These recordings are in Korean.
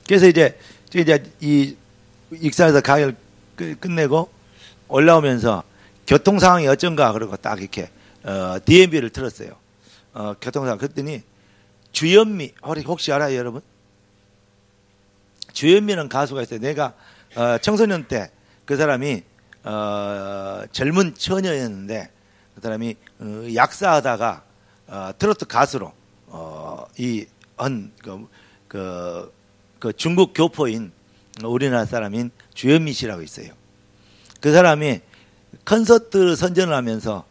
그래서 이제 이 익산에서 강의를 끝내고 올라오면서 교통 상황이 어쩐가 그러고 딱 이렇게 DMB를 틀었어요. 교통 상황. 그랬더니 주현미 혹시 알아요, 여러분? 주현미는 가수가 있어요. 내가 청소년 때 그 사람이 젊은 처녀였는데 그 사람이 약사하다가 트로트 가수로 그 중국 교포인 우리나라 사람인 주현미 씨라고 있어요. 그 사람이 콘서트 선전을 하면서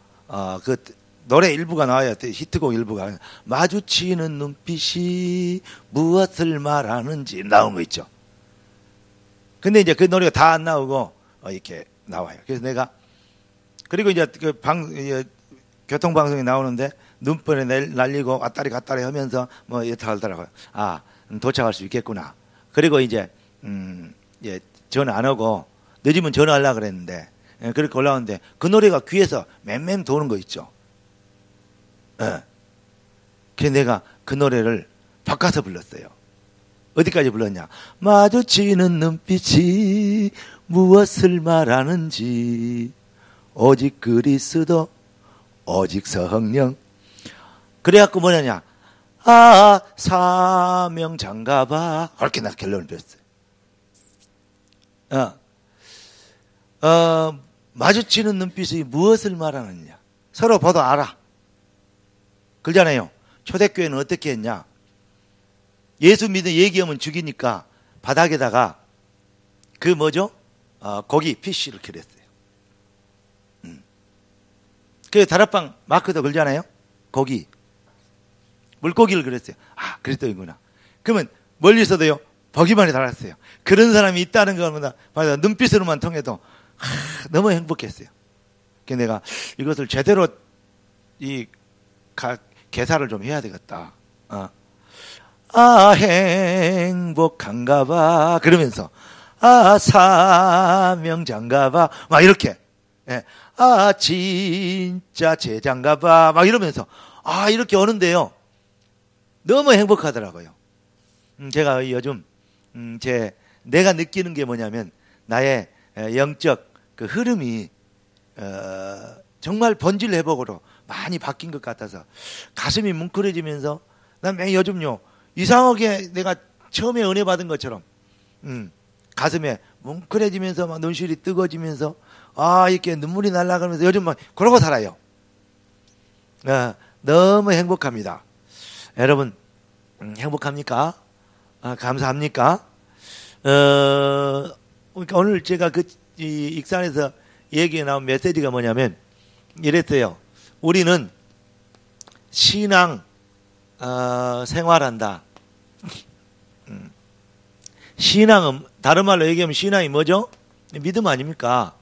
그 노래 일부가 나와요. 히트곡 일부가 마주치는 눈빛이 무엇을 말하는지 나온 거 있죠. 근데 이제 그 노래가 다 안 나오고 이렇게 나와요. 그래서 내가 그리고 이제 그 교통방송이 나오는데 눈변에 날리고 왔다리 갔다리 하면서 뭐 이렇게 하더라고요. 도착할 수 있겠구나. 그리고 이제 전화 안 하고 늦으면 전화하려고 그랬는데 그렇게 올라오는데 그 노래가 귀에서 맴맴 도는 거 있죠. 그래서 내가 그 노래를 바꿔서 불렀어요. 어디까지 불렀냐? 마주치는 눈빛이 무엇을 말하는지 오직 그리스도 오직 성령. 그래갖고 뭐냐냐? 사명 장가봐. 그렇게 나 결론을 냈어요. 마주치는 눈빛이 무엇을 말하느냐? 서로 봐도 알아. 그러잖아요. 초대교회는 어떻게 했냐? 예수 믿는 얘기하면 죽이니까 바닥에다가 그 뭐죠? 고기 피쉬를 그렸어요. 그 다락방 마크도 걸잖아요. 고기 물고기를 그렸어요. 그랬더니구나. 그러면 멀리서도요 보기만이 달았어요. 그런 사람이 있다는 것보다 눈빛으로만 통해도 너무 행복했어요. 그래서 내가 이것을 제대로 개사를 좀 해야 되겠다. 행복한가 봐. 그러면서 사명장가 봐. 막 이렇게. 진짜 제장가 봐. 막 이러면서 이렇게 오는데요. 너무 행복하더라고요. 제가 요즘 내가 느끼는 게 뭐냐면 나의 영적 그 흐름이 정말 본질 회복으로 많이 바뀐 것 같아서 가슴이 뭉클해지면서 난 요즘요 이상하게 내가 처음에 은혜 받은 것처럼 가슴에 뭉클해지면서 막 눈시울이 뜨거워지면서 이렇게 눈물이 날아가면서 요즘 막 그러고 살아요. 너무 행복합니다. 여러분 행복합니까? 감사합니까? 그러니까 오늘 제가 익산에서 얘기에 나온 메시지가 뭐냐면 이랬어요. 우리는 신앙 생활한다. 신앙은 다른 말로 얘기하면 신앙이 뭐죠? 믿음 아닙니까?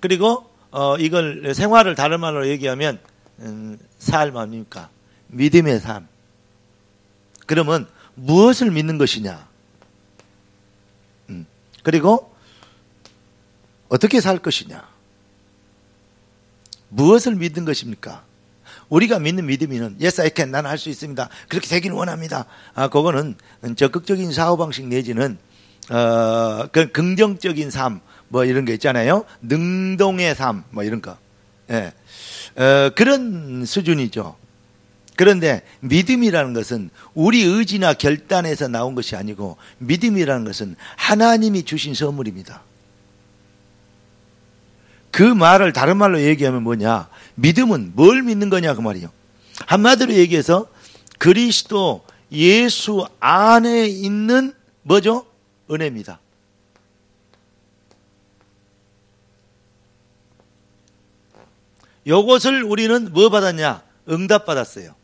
그리고 이걸 생활을 다른 말로 얘기하면 삶 아닙니까? 믿음의 삶. 그러면 무엇을 믿는 것이냐? 그리고 어떻게 살 것이냐? 무엇을 믿는 것입니까? 우리가 믿는 믿음이는 Yes, I can. 나는 할 수 있습니다. 그렇게 되기는 원합니다. 그거는 적극적인 사고방식 내지는 그 긍정적인 삶 뭐 이런 거 있잖아요. 능동의 삶 뭐 이런 거. 그런 수준이죠. 그런데 믿음이라는 것은 우리 의지나 결단에서 나온 것이 아니고 믿음이라는 것은 하나님이 주신 선물입니다. 그 말을 다른 말로 얘기하면 뭐냐? 믿음은 뭘 믿는 거냐 그 말이에요. 한마디로 얘기해서 그리스도 예수 안에 있는 뭐죠? 은혜입니다. 요것을 우리는 뭐 받았냐? 응답 받았어요.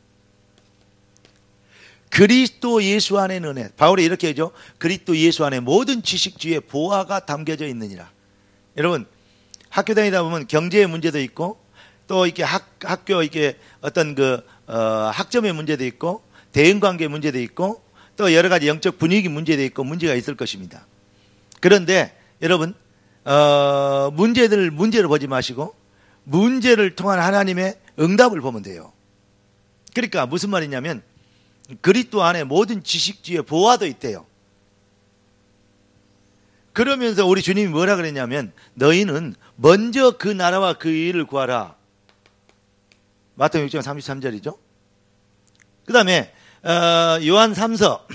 그리스도 예수 안에 은혜. 바울이 이렇게 하죠. 그리스도 예수 안에 모든 지식주의 보화가 담겨져 있느니라. 여러분 학교 다니다 보면 경제의 문제도 있고 또 이렇게 학교 이게 어떤 학점의 문제도 있고 대인관계 문제도 있고 또 여러 가지 영적 분위기 문제도 있고 문제가 있을 것입니다. 그런데 여러분 문제를 보지 마시고 문제를 통한 하나님의 응답을 보면 돼요. 그러니까 무슨 말이냐면 그리스도 안에 모든 지식주의 보화도 있대요. 그러면서 우리 주님이 뭐라 그랬냐면 너희는 먼저 그 나라와 그 일을 구하라. 마태복음 6장 33절이죠. 그 다음에 요한 3서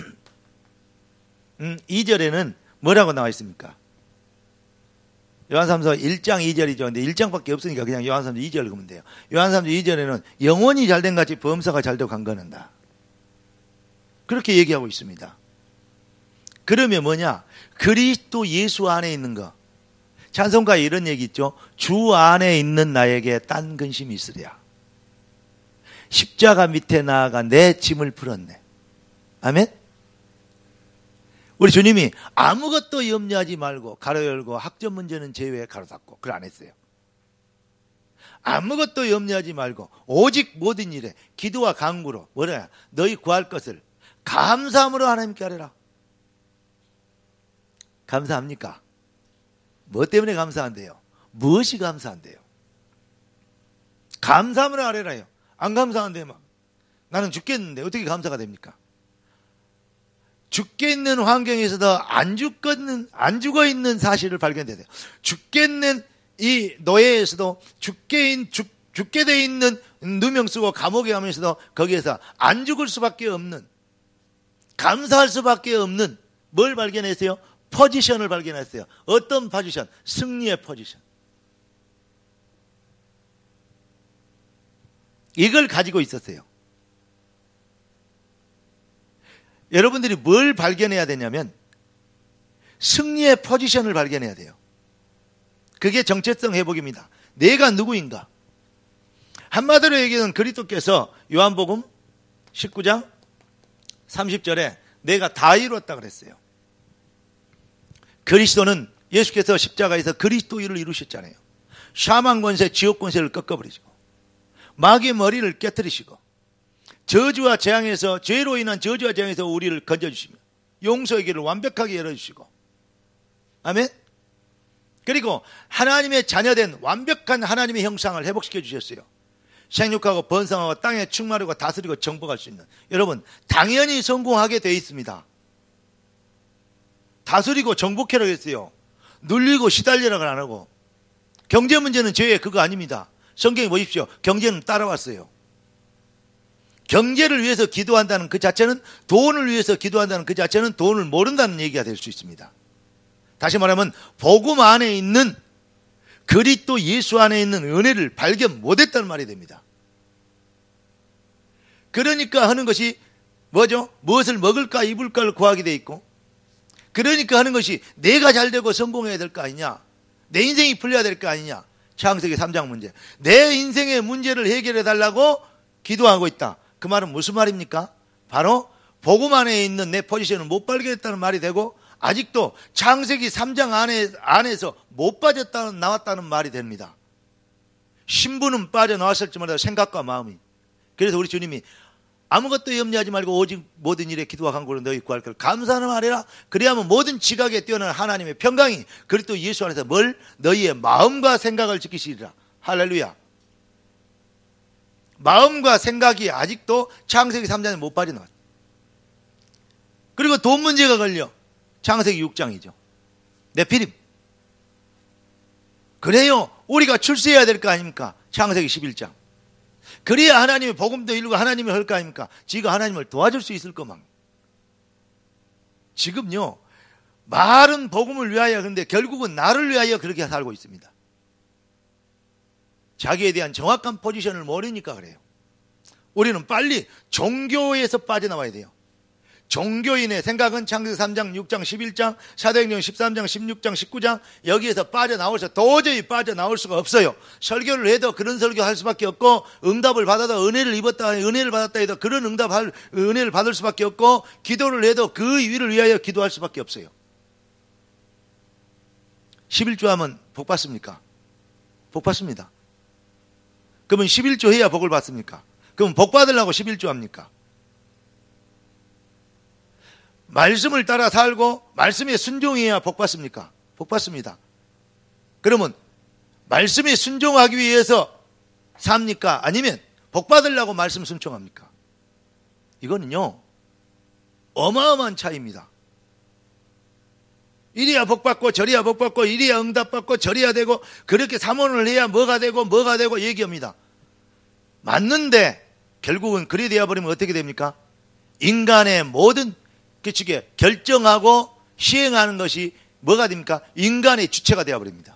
2절에는 뭐라고 나와 있습니까? 요한 3서 1장 2절이죠. 근데 1장밖에 없으니까 그냥 요한 3서 2절 읽으면 돼요. 요한 3서 2절에는 영혼이 잘된 같이 범사가 잘되고 강건한다. 그렇게 얘기하고 있습니다. 그러면 뭐냐? 그리스도 예수 안에 있는 거. 찬송가에 이런 얘기 있죠. 주 안에 있는 나에게 딴 근심이 있으랴. 십자가 밑에 나아가 내 짐을 풀었네. 아멘? 우리 주님이 아무것도 염려하지 말고 가로 열고 학점 문제는 제외 가로 닫고 그걸 안 했어요. 아무것도 염려하지 말고 오직 모든 일에 기도와 간구로 뭐냐? 너희 구할 것을 감사함으로 하나님께 하리라. 감사합니까? 뭐 때문에 감사한대요? 무엇이 감사한대요? 감사함으로 하리라요. 안 감사한데 막 나는 죽겠는데 어떻게 감사가 됩니까? 죽겠는 환경에서도 안 죽어 있는 사실을 발견해야 돼요. 죽겠는 이 노예에서도 죽게 돼 있는 누명 쓰고 감옥에 가면서도 거기에서 안 죽을 수밖에 없는, 감사할 수밖에 없는 뭘 발견했어요? 포지션을 발견했어요. 어떤 포지션? 승리의 포지션. 이걸 가지고 있었어요. 여러분들이 뭘 발견해야 되냐면 승리의 포지션을 발견해야 돼요. 그게 정체성 회복입니다. 내가 누구인가? 한마디로 얘기하면 그리스도께서 요한복음 19장 30절에 내가 다 이루었다 그랬어요. 그리스도는 예수께서 십자가에서 그리스도 일을 이루셨잖아요. 샤만 권세, 지옥 권세를 꺾어버리시고 마귀의 머리를 깨뜨리시고 저주와 재앙에서, 죄로 인한 저주와 재앙에서 우리를 건져주시며 용서의 길을 완벽하게 열어주시고, 아멘. 그리고 하나님의 자녀된 완벽한 하나님의 형상을 회복시켜 주셨어요. 생육하고 번성하고 땅에 충만하고 다스리고 정복할 수 있는, 여러분 당연히 성공하게 되어 있습니다. 다스리고 정복해라고 했어요. 눌리고 시달리라고 안 하고. 경제 문제는 죄의 그거 아닙니다. 성경에 보십시오. 경제는 따라왔어요. 경제를 위해서 기도한다는 그 자체는, 돈을 위해서 기도한다는 그 자체는 돈을 모른다는 얘기가 될 수 있습니다. 다시 말하면 복음 안에 있는, 그리스도 예수 안에 있는 은혜를 발견 못했다는 말이 됩니다. 그러니까 하는 것이 뭐죠? 무엇을 먹을까 입을까를 구하게 돼 있고, 그러니까 하는 것이 내가 잘되고 성공해야 될 거 아니냐, 내 인생이 풀려야 될 거 아니냐. 창세기 3장 문제, 내 인생의 문제를 해결해 달라고 기도하고 있다. 그 말은 무슨 말입니까? 바로 복음 안에 있는 내 포지션을 못 발견했다는 말이 되고, 아직도 창세기 3장 안에서 못 나왔다는 말이 됩니다. 신부는 빠져나왔을지 몰라도 생각과 마음이. 그래서 우리 주님이 아무것도 염려하지 말고 오직 모든 일에 기도와 간구로 너희 구할 걸 감사하는 말이라. 그래야만 모든 지각에 뛰어난 하나님의 평강이 그리스도 예수 안에서 너희의 마음과 생각을 지키시리라. 할렐루야. 마음과 생각이 아직도 창세기 3장에 못 빠져나왔어요. 그리고 돈 문제가 걸려. 창세기 6장이죠. 네피림. 그래요. 우리가 출세해야 될 거 아닙니까? 창세기 11장. 그래야 하나님의 복음도 이루고 하나님을 할 거 아닙니까? 지가 하나님을 도와줄 수 있을 것만. 지금요, 말은 복음을 위하여, 그런데 결국은 나를 위하여 그렇게 살고 있습니다. 자기에 대한 정확한 포지션을 모르니까 그래요. 우리는 빨리 종교에서 빠져나와야 돼요. 종교인의 생각은 창세기 3장, 6장, 11장, 사도행전 13장, 16장, 19장, 여기에서 빠져나올 도저히 빠져나올 수가 없어요. 설교를 해도 그런 설교할 수밖에 없고, 응답을 받아도 은혜를 받았다 해도 그런 은혜를 받을 수밖에 없고, 기도를 해도 그 위를 위하여 기도할 수밖에 없어요. 11조 하면 복 받습니까? 복 받습니다. 그러면 11조 해야 복을 받습니까? 그럼 복 받으려고 11조 합니까? 말씀을 따라 살고 말씀에 순종해야 복 받습니까? 복 받습니다. 그러면 말씀에 순종하기 위해서 삽니까? 아니면 복 받으려고 말씀 순종합니까? 이거는요, 어마어마한 차이입니다. 이리야 복받고 저리야 복받고 이리야 응답받고 저리야 되고 그렇게 사모를 해야 뭐가 되고 얘기합니다. 맞는데 결국은 그리 되어버리면 어떻게 됩니까? 인간의 모든 규칙에 결정하고 시행하는 것이 뭐가 됩니까? 인간의 주체가 되어버립니다.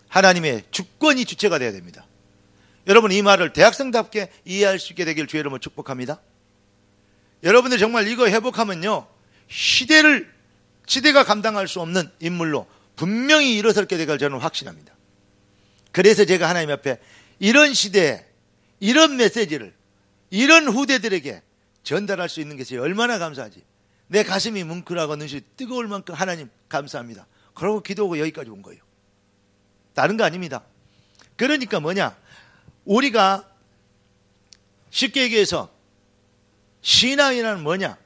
하나님의 주권이 주체가 되어야 됩니다. 여러분 이 말을 대학생답게 이해할 수 있게 되길 주의 이름으로 축복합니다. 여러분들 정말 이거 회복하면요 시대가 감당할 수 없는 인물로 분명히 일어설게 되길 저는 확신합니다. 그래서 제가 하나님 앞에 이런 시대에 이런 메시지를 이런 후대들에게 전달할 수 있는 것이 얼마나 감사하지. 내 가슴이 뭉클하고 눈이 뜨거울 만큼 하나님 감사합니다. 그러고 기도하고 여기까지 온 거예요. 다른 거 아닙니다. 그러니까 뭐냐, 우리가 쉽게 얘기해서 신앙이란 뭐냐,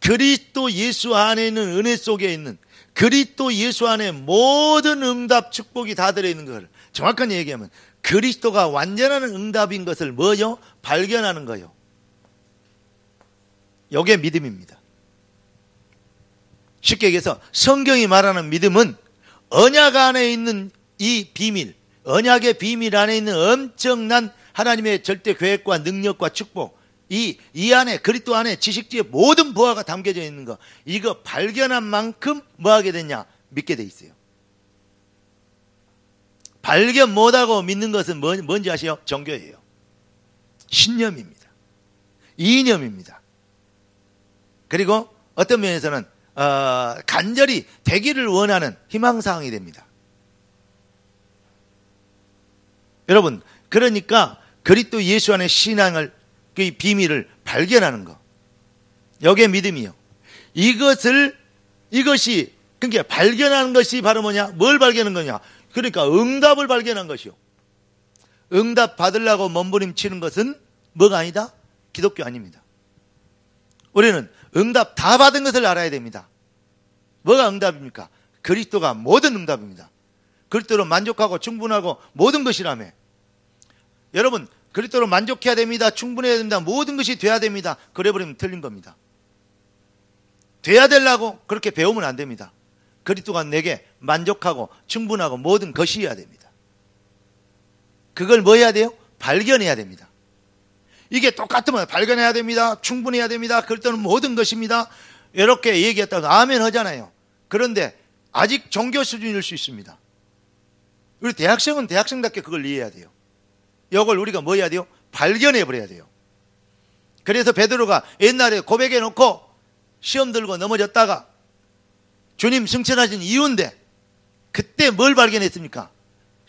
그리스도 예수 안에 있는 은혜 속에 있는 그리스도 예수 안에 모든 응답 축복이 다 들어있는 걸 정확하게 얘기하면 그리스도가 완전한 응답인 것을 뭐요? 발견하는 거요. 이게 믿음입니다. 쉽게 얘기해서 성경이 말하는 믿음은 언약 안에 있는 이 비밀, 언약의 비밀 안에 있는 엄청난 하나님의 절대 계획과 능력과 축복, 이 안에 그리스도 안에 지식지의 모든 보화가 담겨져 있는 거, 이거 발견한 만큼 뭐 하게 되냐? 믿게 돼 있어요. 발견 못하고 믿는 것은 뭔지 아세요? 종교예요. 신념입니다. 이념입니다. 그리고 어떤 면에서는 간절히 되기를 원하는 희망사항이 됩니다. 여러분, 그러니까 그리스도 예수 안의 신앙을, 그 비밀을 발견하는 거, 여기에 믿음이요. 이것이 그러니까 발견하는 것이 바로 뭐냐? 뭘 발견하는 거냐? 그러니까 응답을 발견한 것이요. 응답 받으려고 몸부림치는 것은 뭐가 아니다? 기독교 아닙니다. 우리는 응답 다 받은 것을 알아야 됩니다. 뭐가 응답입니까? 그리스도가 모든 응답입니다. 그리스도로 만족하고 충분하고 모든 것이라며. 여러분, 그리스도로 만족해야 됩니다. 충분해야 됩니다. 모든 것이 돼야 됩니다. 그래버리면 틀린 겁니다. 돼야 되려고 그렇게 배우면 안 됩니다. 그리스도가 내게 만족하고 충분하고 모든 것이어야 됩니다. 그걸 뭐 해야 돼요? 발견해야 됩니다. 이게 똑같으면 발견해야 됩니다. 충분해야 됩니다. 그리스도는 모든 것입니다. 이렇게 얘기했다고 아멘 하잖아요. 그런데 아직 종교 수준일 수 있습니다. 우리 대학생은 대학생답게 그걸 이해해야 돼요. 이걸 우리가 뭐 해야 돼요? 발견해버려야 돼요. 그래서 베드로가 옛날에 고백해놓고 시험 들고 넘어졌다가 주님 승천하신 이유인데 그때 뭘 발견했습니까?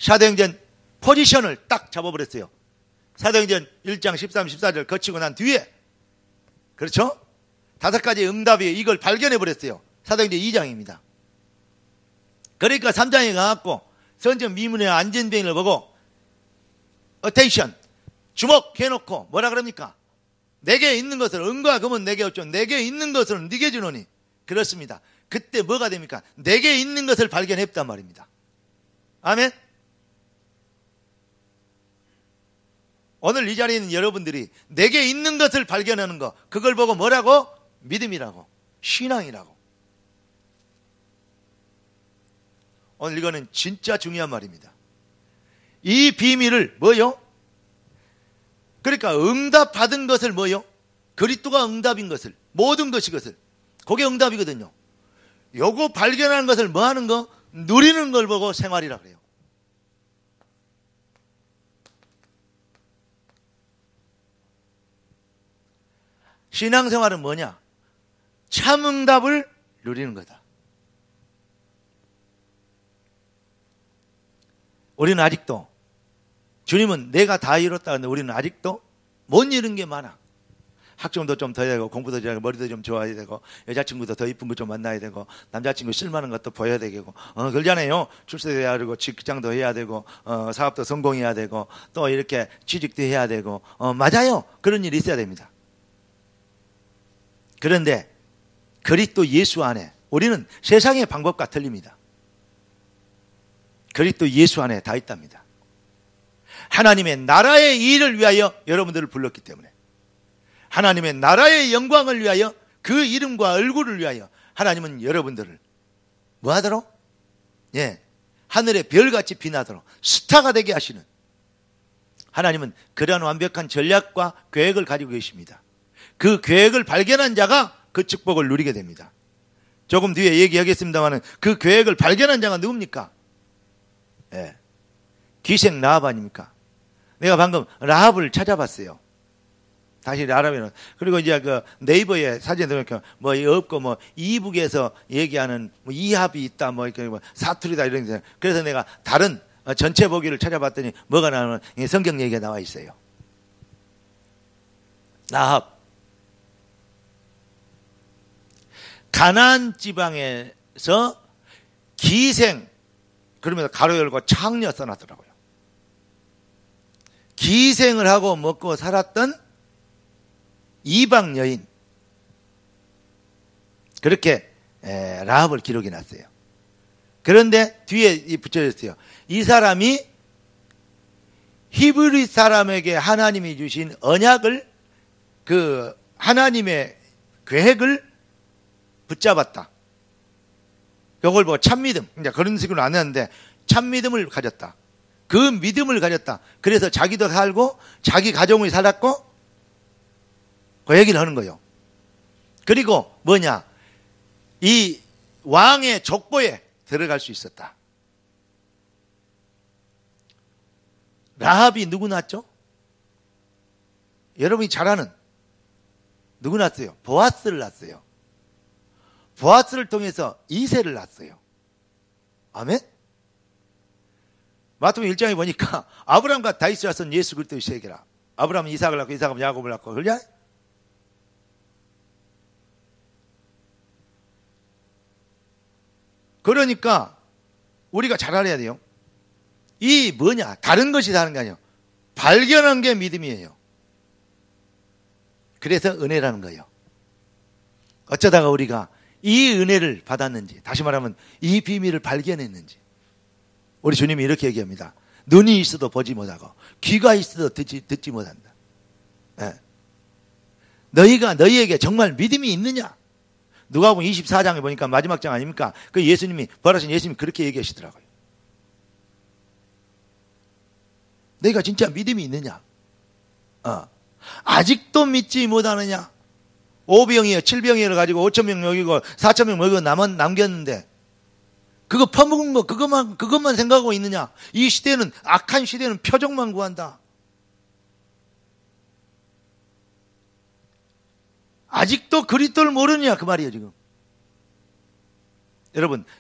사도행전 포지션을 딱 잡아버렸어요. 사도행전 1장 13, 14절 거치고 난 뒤에, 그렇죠? 5가지 응답이 이걸 발견해버렸어요. 사도행전 2장입니다. 그러니까 3장에 가갖고 선전 미문의 안전뱅이를 보고 어텐션, 주목해놓고 뭐라 그럽니까? 내게 있는 것을 은과 금은 내게 없죠. 내게 있는 것을 네게 주노니. 그렇습니다. 그때 뭐가 됩니까? 내게 있는 것을 발견했단 말입니다. 아멘. 오늘 이 자리에 있는 여러분들이 내게 있는 것을 발견하는 거, 그걸 보고 뭐라고? 믿음이라고, 신앙이라고. 오늘 이거는 진짜 중요한 말입니다. 이 비밀을 뭐요? 그러니까 응답 받은 것을 뭐요? 그리스도가 응답인 것을, 모든 것이 것을, 그게 응답이거든요. 요거 발견하는 것을 뭐 하는 거? 누리는 걸 보고 생활이라 그래요. 신앙생활은 뭐냐? 참 응답을 누리는 거다. 우리는 아직도, 주님은 내가 다 이뤘다 하는데 우리는 아직도 못 이룬 게 많아. 학점도 좀 더 해야 되고, 공부도 좀, 머리도 좀 좋아야 되고, 여자친구도 더 이쁜 거 좀 만나야 되고, 남자친구 쓸만한 것도 보여야 되고, 그러잖아요. 출세도 해야 되고, 직장도 해야 되고, 사업도 성공해야 되고, 또 이렇게 취직도 해야 되고, 맞아요. 그런 일이 있어야 됩니다. 그런데 그리스도 예수 안에 우리는 세상의 방법과 틀립니다. 그리스도 예수 안에 다 있답니다. 하나님의 나라의 일을 위하여 여러분들을 불렀기 때문에, 하나님의 나라의 영광을 위하여, 그 이름과 얼굴을 위하여, 하나님은 여러분들을 뭐 하도록? 예. 하늘의 별같이 빛나도록 스타가 되게 하시는, 하나님은 그러한 완벽한 전략과 계획을 가지고 계십니다. 그 계획을 발견한 자가 그 축복을 누리게 됩니다. 조금 뒤에 얘기하겠습니다만 그 계획을 발견한 자가 누굽니까? 예. 기생 라합 아닙니까? 내가 방금 라합을 찾아봤어요. 다시 라합이는. 그리고 이제 그 네이버에 사진 들어보니까 뭐 없고 뭐 이북에서 얘기하는 뭐 이합이 있다 뭐 이렇게 뭐 사투리다 이런 게. 그래서 내가 다른 전체 보기를 찾아봤더니 뭐가 나오면 성경 얘기가 나와 있어요. 라합. 가나안 지방에서 기생, 그러면서 가로 열고 창녀 써놨더라고요. 기생을 하고 먹고 살았던 이방 여인, 그렇게 라합을 기록해 놨어요. 그런데 뒤에 붙여졌어요. 이 사람이 히브리 사람에게 하나님이 주신 언약을, 그 하나님의 계획을 붙잡았다. 그걸 보고 참믿음, 그런 식으로 안 했는데 참믿음을 가졌다. 그 믿음을 가졌다. 그래서 자기도 살고 자기 가정을 살았고 그 얘기를 하는 거예요. 그리고 뭐냐, 이 왕의 족보에 들어갈 수 있었다. 라합이 누구 낳았죠? 여러분이 잘 아는 누구 낳았어요? 보아스를 낳았어요. 보아스를 통해서 이새를 낳았어요. 아멘? 마태복음 1장에 보니까 아브라함과 다윗이 낳은 예수 그리스도의 세계라. 아브라함은 이삭을 낳고 이삭은 야곱을 낳고, 그러냐? 그러니까 우리가 잘 알아야 돼요. 이 뭐냐, 다른 것이 다른 거 아니에요. 발견한 게 믿음이에요. 그래서 은혜라는 거예요. 어쩌다가 우리가 이 은혜를 받았는지, 다시 말하면 이 비밀을 발견했는지. 우리 주님이 이렇게 얘기합니다. 눈이 있어도 보지 못하고 귀가 있어도 듣지 못한다. 네. 너희에게 정말 믿음이 있느냐? 누가복음 24장에 보니까 마지막 장 아닙니까? 그 예수님이, 부활하신 예수님이 그렇게 얘기하시더라고요. 너희가 진짜 믿음이 있느냐? 아직도 믿지 못하느냐? 5병이요 7병이를 가지고 5,000명 먹이고 4,000명 먹이고 남겼는데 그거 퍼먹은 거 그것만 생각하고 있느냐? 이 시대는, 악한 시대는 표적만 구한다. 아직도 그리스도를 모르느냐, 그 말이에요 지금.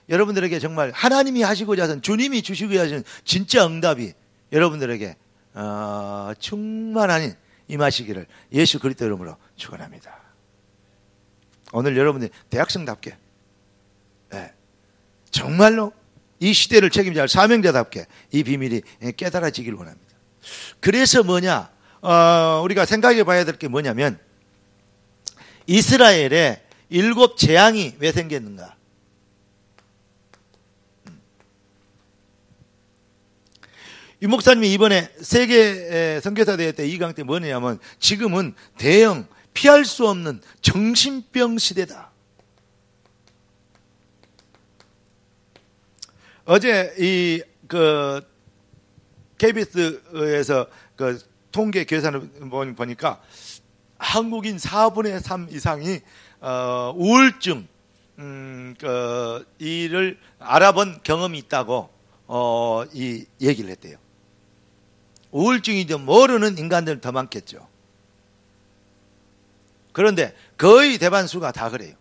여러분들에게 정말 하나님이 하시고자 하신, 주님이 주시고자 하신 진짜 응답이 여러분들에게 충만한 임하시기를 예수 그리스도 이름으로 축원합니다. 오늘 여러분들 대학생답게, 정말로 이 시대를 책임질 사명자답게 이 비밀이 깨달아지길 원합니다. 그래서 뭐냐, 우리가 생각해 봐야 될 게 뭐냐면, 이스라엘에 7 재앙이 왜 생겼는가? 이 목사님이 이번에 세계 선교사 대회 때 2강 때 뭐냐면, 지금은 대형 피할 수 없는 정신병 시대다. 어제 KBS에서 그 통계 계산을 보니까 한국인 4분의 3 이상이 우울증 이를 알아본 경험이 있다고 이 얘기를 했대요. 우울증이 좀 모르는 인간들은 더 많겠죠. 그런데 거의 대반수가 다 그래요.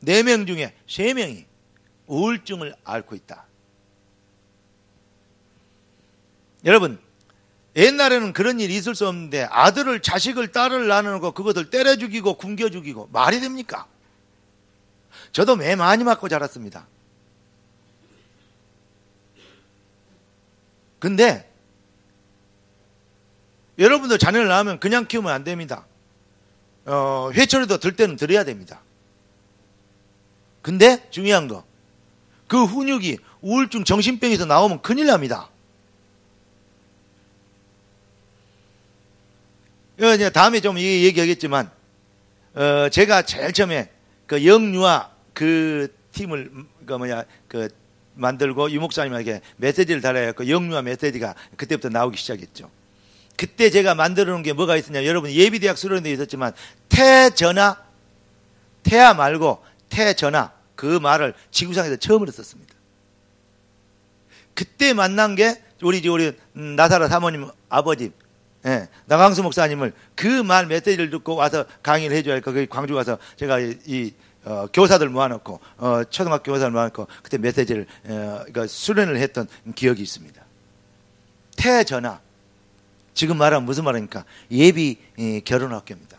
4명 중에 3명이 우울증을 앓고 있다. 여러분, 옛날에는 그런 일이 있을 수 없는데 아들을, 자식을, 딸을 낳아놓고 그것을 때려 죽이고 굶겨 죽이고 말이 됩니까? 저도 매 많이 맞고 자랐습니다. 근데 여러분도 자녀를 낳으면 그냥 키우면 안 됩니다. 회초리도 들 때는 들어야 됩니다. 근데 중요한 거, 그 훈육이 우울증, 정신병에서 나오면 큰일 납니다. 다음에 좀 얘기하겠지만, 제가 제일 처음에 그 영유아 그 팀을 만들고 유목사님에게 메시지를 달아갖고 영유아 메시지가 그때부터 나오기 시작했죠. 그때 제가 만들어 놓은 게 뭐가 있었냐. 여러분 예비대학 수련회에 있었지만 태전화, 태아 말고 태전화 그 말을 지구상에서 처음으로 썼습니다. 그때 만난 게 우리 나사라 사모님 아버지 나강수 목사님을 그 말 메시지를 듣고 와서 강의를 해줘야 할까. 광주 가서 제가 교사들 모아놓고 초등학교 교사를 모아놓고 그때 메시지를 수련을 했던 기억이 있습니다. 태전화 지금 말하면 무슨 말입니까? 예비 결혼학교입니다.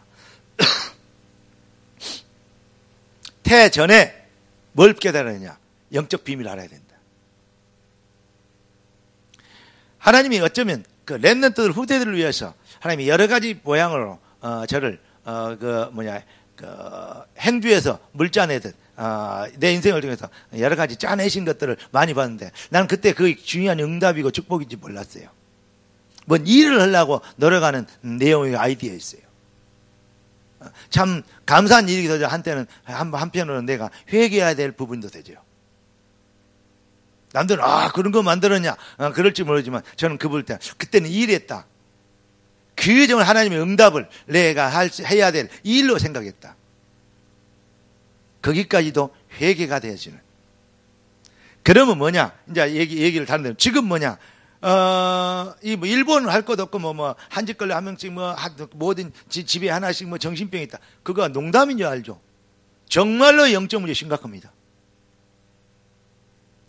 태전에 뭘 깨달았느냐? 영적 비밀을 알아야 된다. 하나님이 어쩌면 그 렘넌트들 후대들을 위해서 하나님이 여러 가지 모양으로 저를 행주에서 물 짜내듯 내 인생을 통해서 여러 가지 짜내신 것들을 많이 봤는데 나는 그때 그 중요한 응답이고 축복인지 몰랐어요. 뭔 일을 하려고 노력하는 내용의 아이디어였어요. 참 감사한 일이기도 하죠. 한때는 한편으로는 내가 회개해야 될 부분도 되죠. 남들은 그런 거 만들었냐 그럴지 모르지만 저는 그때는 일했다. 그 점을 하나님의 응답을 내가 해야 될 일로 생각했다. 거기까지도 회개가 되어지는. 그러면 뭐냐? 이제 얘기를 다른 데로 지금 뭐냐? 일본은 할 것도 없고 한 집 걸려 한 명씩 모든 집에 하나씩 정신병이 있다. 그거 농담인 줄 알죠? 정말로 영적 문제 심각합니다.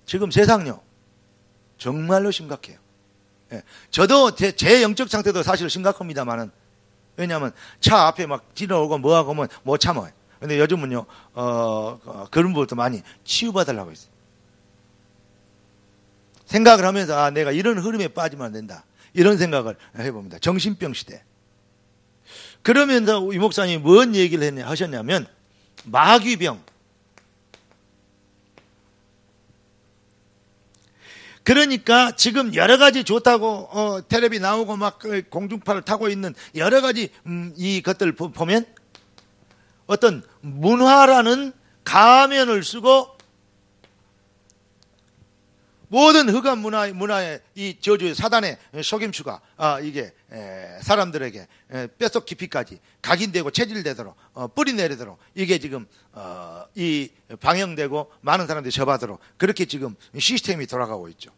지금 세상요 정말로 심각해요. 저도 제 영적 상태도 사실 심각합니다만은 왜냐하면 차 앞에 막 지나오고 뭐하고 하면 못 참아요. 근데 요즘은요 그런 부분도 많이 치유받으려고 했어요. 생각을 하면서 내가 이런 흐름에 빠지면 안 된다. 이런 생각을 해봅니다. 정신병 시대. 그러면서 이 목사님이 뭔 얘기를 하셨냐면 마귀병. 그러니까 지금 여러 가지 좋다고 텔레비 나오고 막 공중파를 타고 있는 여러 가지 이것들 보면 어떤 문화라는 가면을 쓰고 모든 흑암 문화의 이 저주의 사단의 속임수가 이게 사람들에게 뼛속 깊이까지 각인되고 체질되도록 뿌리 내리도록 이게 지금 이 방영되고 많은 사람들이 접하도록 그렇게 지금 시스템이 돌아가고 있죠.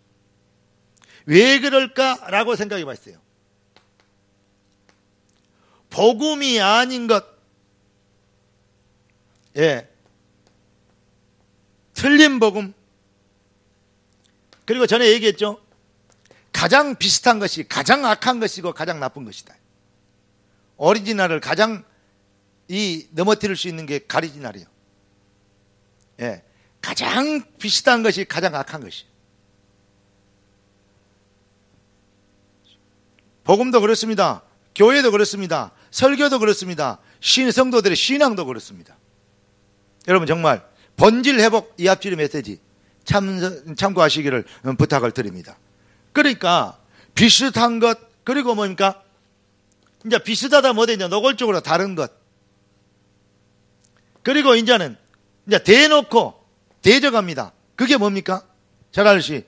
왜 그럴까라고 생각해 봤어요. 복음이 아닌 것, 틀린 복음. 그리고 전에 얘기했죠. 가장 비슷한 것이 가장 악한 것이고 가장 나쁜 것이다. 오리지널을 가장 넘어뜨릴 수 있는 게 가리지널이에요. 가장 비슷한 것이 가장 악한 것이에요. 복음도 그렇습니다. 교회도 그렇습니다. 설교도 그렇습니다. 성도들의 신앙도 그렇습니다. 여러분 정말 본질 회복 이 앞줄의 메시지 참고하시기를 부탁을 드립니다. 그러니까 비슷한 것 그리고 뭡니까? 이제 비슷하다 뭐되냐 노골적으로 다른 것 그리고 이제는 이제 대놓고 대적합니다. 그게 뭡니까? 잘 알듯이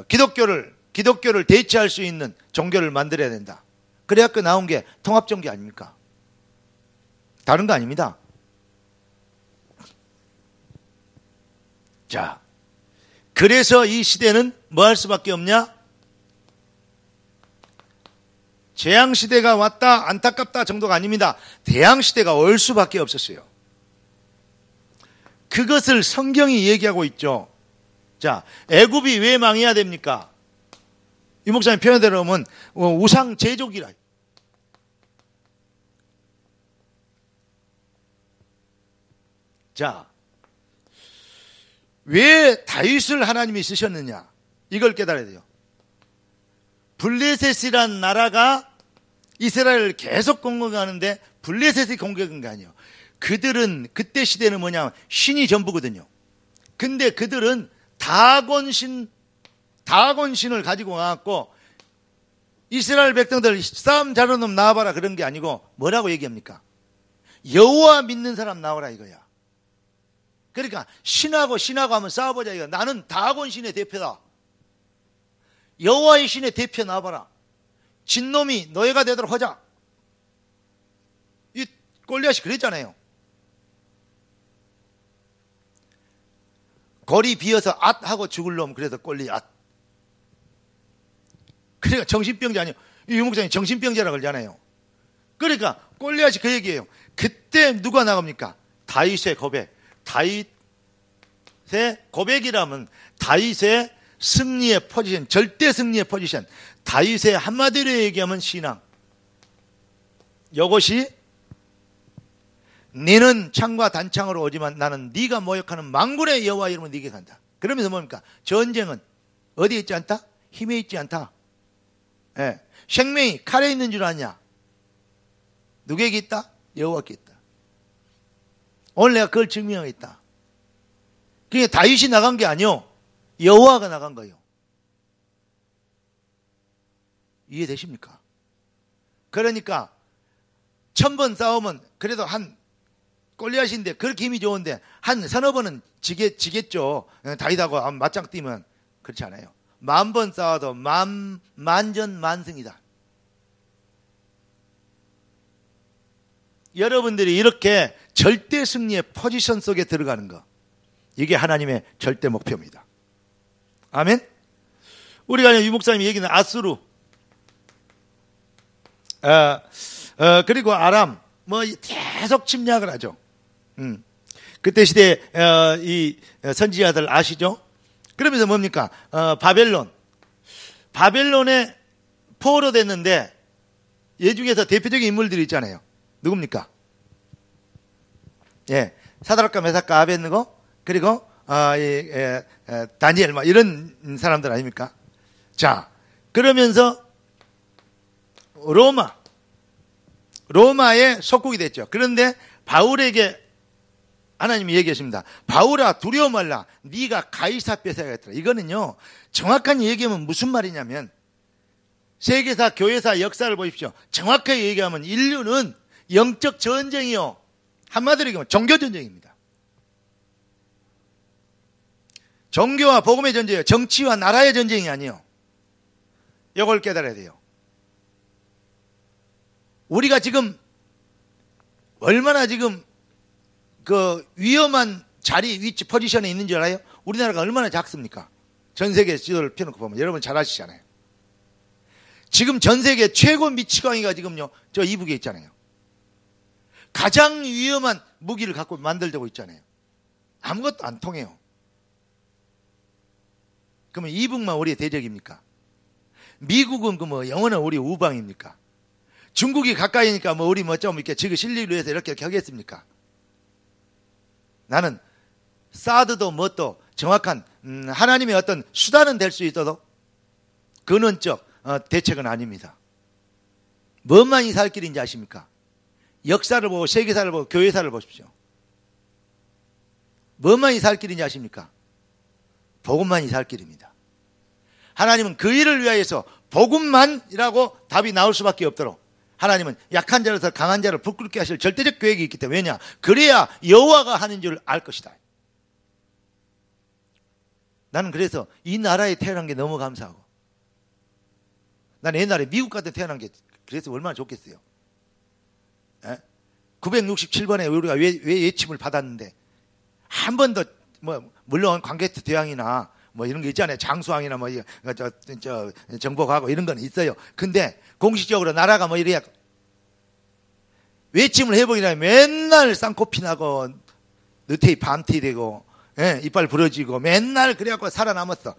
기독교를 대체할 수 있는 종교를 만들어야 된다. 그래야 그 나온 게 통합종교 아닙니까? 다른 거 아닙니다. 자, 그래서 이 시대는 뭐 할 수밖에 없냐? 재앙시대가 왔다 안타깝다 정도가 아닙니다. 대항시대가 올 수밖에 없었어요. 그것을 성경이 얘기하고 있죠. 자, 애굽이 왜 망해야 됩니까? 이 목사님 표현대로 하면 우상 제조기라. 자, 왜 다윗을 하나님이 쓰셨느냐? 이걸 깨달아야 돼요. 블레셋이란 나라가 이스라엘을 계속 공격하는데 블레셋이 공격한 게 아니에요. 그들은 그때 시대는 뭐냐? 신이 전부거든요. 근데 그들은 다곤신을 가지고 와갖고 이스라엘 백성들 싸움 잘하는 놈 나와봐라 그런 게 아니고 뭐라고 얘기합니까? 여호와 믿는 사람 나오라 이거야. 그러니까 신하고 한번 싸워보자 이거. 나는 다곤 신의 대표다. 여호와의 신의 대표 나와봐라. 진놈이 노예가 되도록 하자. 이 골리앗이 그랬잖아요. 골이 비어서 앗 하고 죽을 놈, 그래서 골리앗. 그러니까 정신병자 아니에요. 이 유목사님 정신병자라고 그러잖아요. 그러니까 골리앗이 그 얘기예요. 그때 누가 나갑니까? 다윗의 고백. 다윗의 고백이라면 다윗의 승리의 포지션, 절대 승리의 포지션. 다윗의 한마디로 얘기하면 신앙. 이것이 너는 창과 단창으로 오지만 나는 네가 모욕하는 만군의 여호와 이름으로 네게 간다. 그러면서 뭡니까? 전쟁은 어디에 있지 않다? 힘에 있지 않다. 예. 생명이 칼에 있는 줄 아냐? 누구에게 있다? 여호와께 있다. 오늘 내가 그걸 증명하겠다. 그러니까 다윗이 나간 게 아니요, 여호와가 나간 거예요. 이해되십니까? 그러니까 1000번 싸우면 그래도 한 골리앗인데 그렇게 힘이 좋은데 한 서너 번은 지겠죠. 다윗하고 맞짱 뛰면. 그렇지 않아요. 10,000번 싸워도 만전만승이다. 여러분들이 이렇게 절대 승리의 포지션 속에 들어가는 거, 이게 하나님의 절대 목표입니다. 아멘. 우리가 유 목사님이 얘기는 아수르, 그리고 아람, 뭐 계속 침략을 하죠. 그때 시대에 이 선지자들 아시죠? 그러면서 뭡니까? 바벨론에 포로 됐는데 얘 중에서 대표적인 인물들이 있잖아요. 누굽니까? 예, 사드락과 메삭과 아벳느고, 그리고 다니엘, 뭐 이런 사람들 아닙니까? 자, 그러면서 로마의 속국이 됐죠. 그런데 바울에게 하나님이 얘기했습니다. 바울아, 두려워 말라. 네가 가이사 뺏어야겠더라. 이거는요, 정확하게 얘기하면 무슨 말이냐면, 세계사, 교회사 역사를 보십시오. 정확하게 얘기하면 인류는 영적 전쟁이요, 한마디로 얘기하면 종교 전쟁입니다. 종교와 복음의 전쟁이에요. 정치와 나라의 전쟁이 아니에요. 이걸 깨달아야 돼요. 우리가 지금 얼마나 지금 그 위험한 자리, 위치, 포지션에 있는 줄 알아요? 우리나라가 얼마나 작습니까? 전 세계 지도를 펴놓고 보면 여러분 잘 아시잖아요. 지금 전 세계 최고 미치광이가 지금요, 저 이북에 있잖아요. 가장 위험한 무기를 갖고 만들고 있잖아요. 아무것도 안 통해요. 그러면 이북만 우리의 대적입니까? 미국은 그 뭐 영원한 우리 우방입니까? 중국이 가까이니까 뭐 우리 뭐 좀 이렇게 지금 실리를 위해서 이렇게 하겠습니까? 나는 사드도 뭣도 정확한 하나님의 어떤 수단은 될 수 있어도 근원적 대책은 아닙니다. 뭐만이 살 길인지 아십니까? 역사를 보고 세계사를 보고 교회사를 보십시오. 뭐만이 살 길인지 아십니까? 복음만이 살 길입니다. 하나님은 그 일을 위하여서 복음만이라고 답이 나올 수밖에 없도록 하나님은 약한 자로서 강한 자를 부끄럽게 하실 절대적 계획이 있기 때문에, 왜냐? 그래야 여호와가 하는 줄 알 것이다. 나는 그래서 이 나라에 태어난 게 너무 감사하고, 나는 옛날에 미국 같은 데 태어난 게 그래서 얼마나 좋겠어요. 967번에 우리가 왜 예침을 받았는데 한 번도 뭐 물론 광개토 대왕이나 뭐 이런 게 있잖아요. 장수왕이나 뭐 정복하고 이런 건 있어요. 근데 공식적으로 나라가 뭐 이래야 외침을 해보기나 맨날 쌍코피 나고 느테이 밤티 되고, 이빨 부러지고 맨날 그래갖고 살아남았어.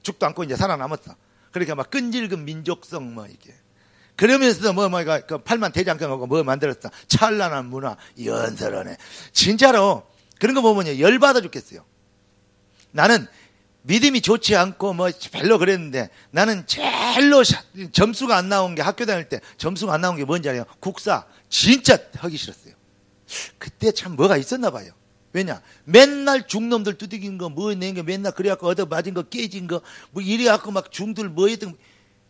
죽도 않고 이제 살아남았어. 그러니까 막 끈질긴 민족성 뭐 이게. 그러면서도 그 팔만 대장경하고 뭐 만들었어. 찬란한 문화, 연설하네. 진짜로 그런 거 보면 열받아 죽겠어요. 나는 믿음이 좋지 않고 뭐 별로 그랬는데, 나는 제일로 점수가 안 나온 게, 학교 다닐 때 점수가 안 나온 게 뭔지 알아요? 국사. 진짜 하기 싫었어요. 그때 참 뭐가 있었나 봐요. 왜냐? 맨날 중놈들 두들긴 거, 뭐 낸 거 맨날 그래갖고 얻어 맞은 거, 깨진 거, 뭐 이래갖고 막 중들 뭐 했던,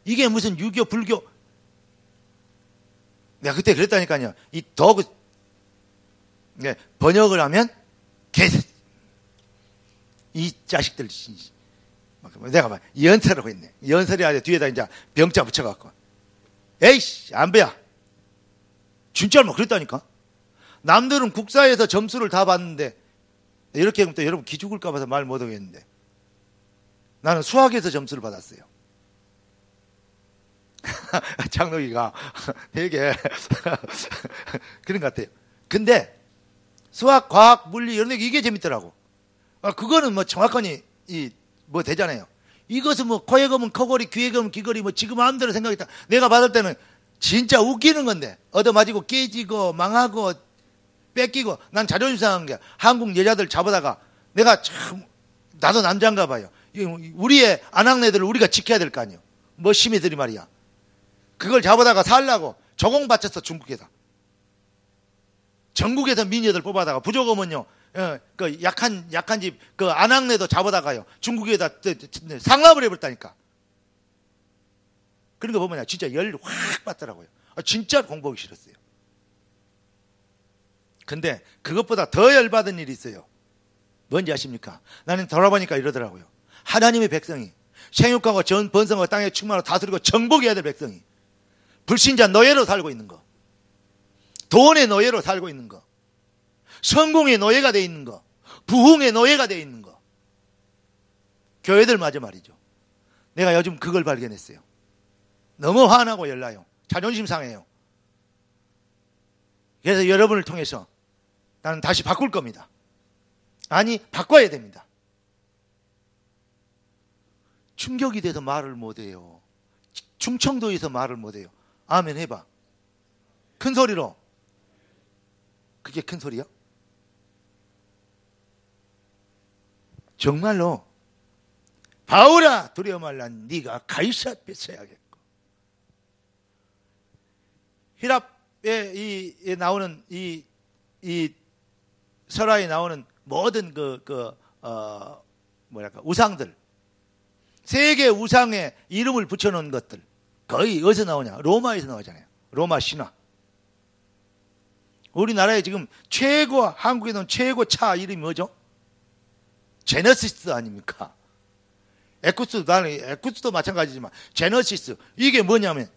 이게 무슨 유교, 불교. 내가 그때 그랬다니까요. 이 더 네, 번역을 하면 이 자식들 내가 봐 연설하고 있네. 연설이 아니라 뒤에다 이제 병자 붙여갖고 에이씨 안배야 진짜로 막 그랬다니까. 남들은 국사에서 점수를 다 받는데 이렇게 하면 또 여러분 기죽을까 봐서 말 못하겠는데 나는 수학에서 점수를 받았어요. 장로기가 되게 그런 것 같아요. 근데 수학, 과학, 물리 이런 게 이게 재밌더라고. 그거는 뭐 정확하니 뭐 되잖아요. 이것은 뭐 코에 검은 코걸이, 귀에 검은 귀걸이 뭐 지금 마음대로 생각했다. 내가 받을 때는 진짜 웃기는 건데 얻어맞이고 깨지고 망하고 뺏기고 난 자존심 상한 게 한국 여자들 잡아다가 내가 참 나도 남자인가 봐요. 우리의 아낙네들을 우리가 지켜야 될 거 아니에요. 뭐 심이들이 말이야. 그걸 잡아다가 살라고 조공 바쳤어. 중국에다. 전국에서 미녀들 뽑아다가 부족하면요 그 약한 집 그 아낙네도 잡아다가요 중국에다 상납을 해버렸다니까. 그런 거 보면 진짜 열 확 받더라고요. 진짜 공부하기 싫었어요. 근데 그것보다 더 열받은 일이 있어요. 뭔지 아십니까? 나는 돌아보니까 이러더라고요. 하나님의 백성이 생육하고 전 번성하고 땅에 충만하고 다스리고 정복해야 될 백성이 불신자 노예로 살고 있는 거, 돈의 노예로 살고 있는 거, 성공의 노예가 돼 있는 거, 부흥의 노예가 돼 있는 거. 교회들마저 말이죠. 내가 요즘 그걸 발견했어요. 너무 화나고 열나요. 자존심 상해요. 그래서 여러분을 통해서 나는 다시 바꿀 겁니다. 아니, 바꿔야 됩니다. 충격이 돼서 말을 못해요. 충청도에서 말을 못해요. 아멘 해봐. 큰 소리로. 그게 큰 소리야? 정말로 바울아 두려워 말라 네가 가이사 앞에 서야겠고. 히랍에 나오는 이 설화에 나오는 모든 우상들, 세계 우상에 이름을 붙여놓은 것들 거의 어디서 나오냐? 로마에서 나오잖아요. 로마 신화. 우리나라에 지금 한국에 나온 최고 차 이름이 뭐죠? 제너시스 아닙니까? 에쿠스도 마찬가지지만 제너시스 이게 뭐냐면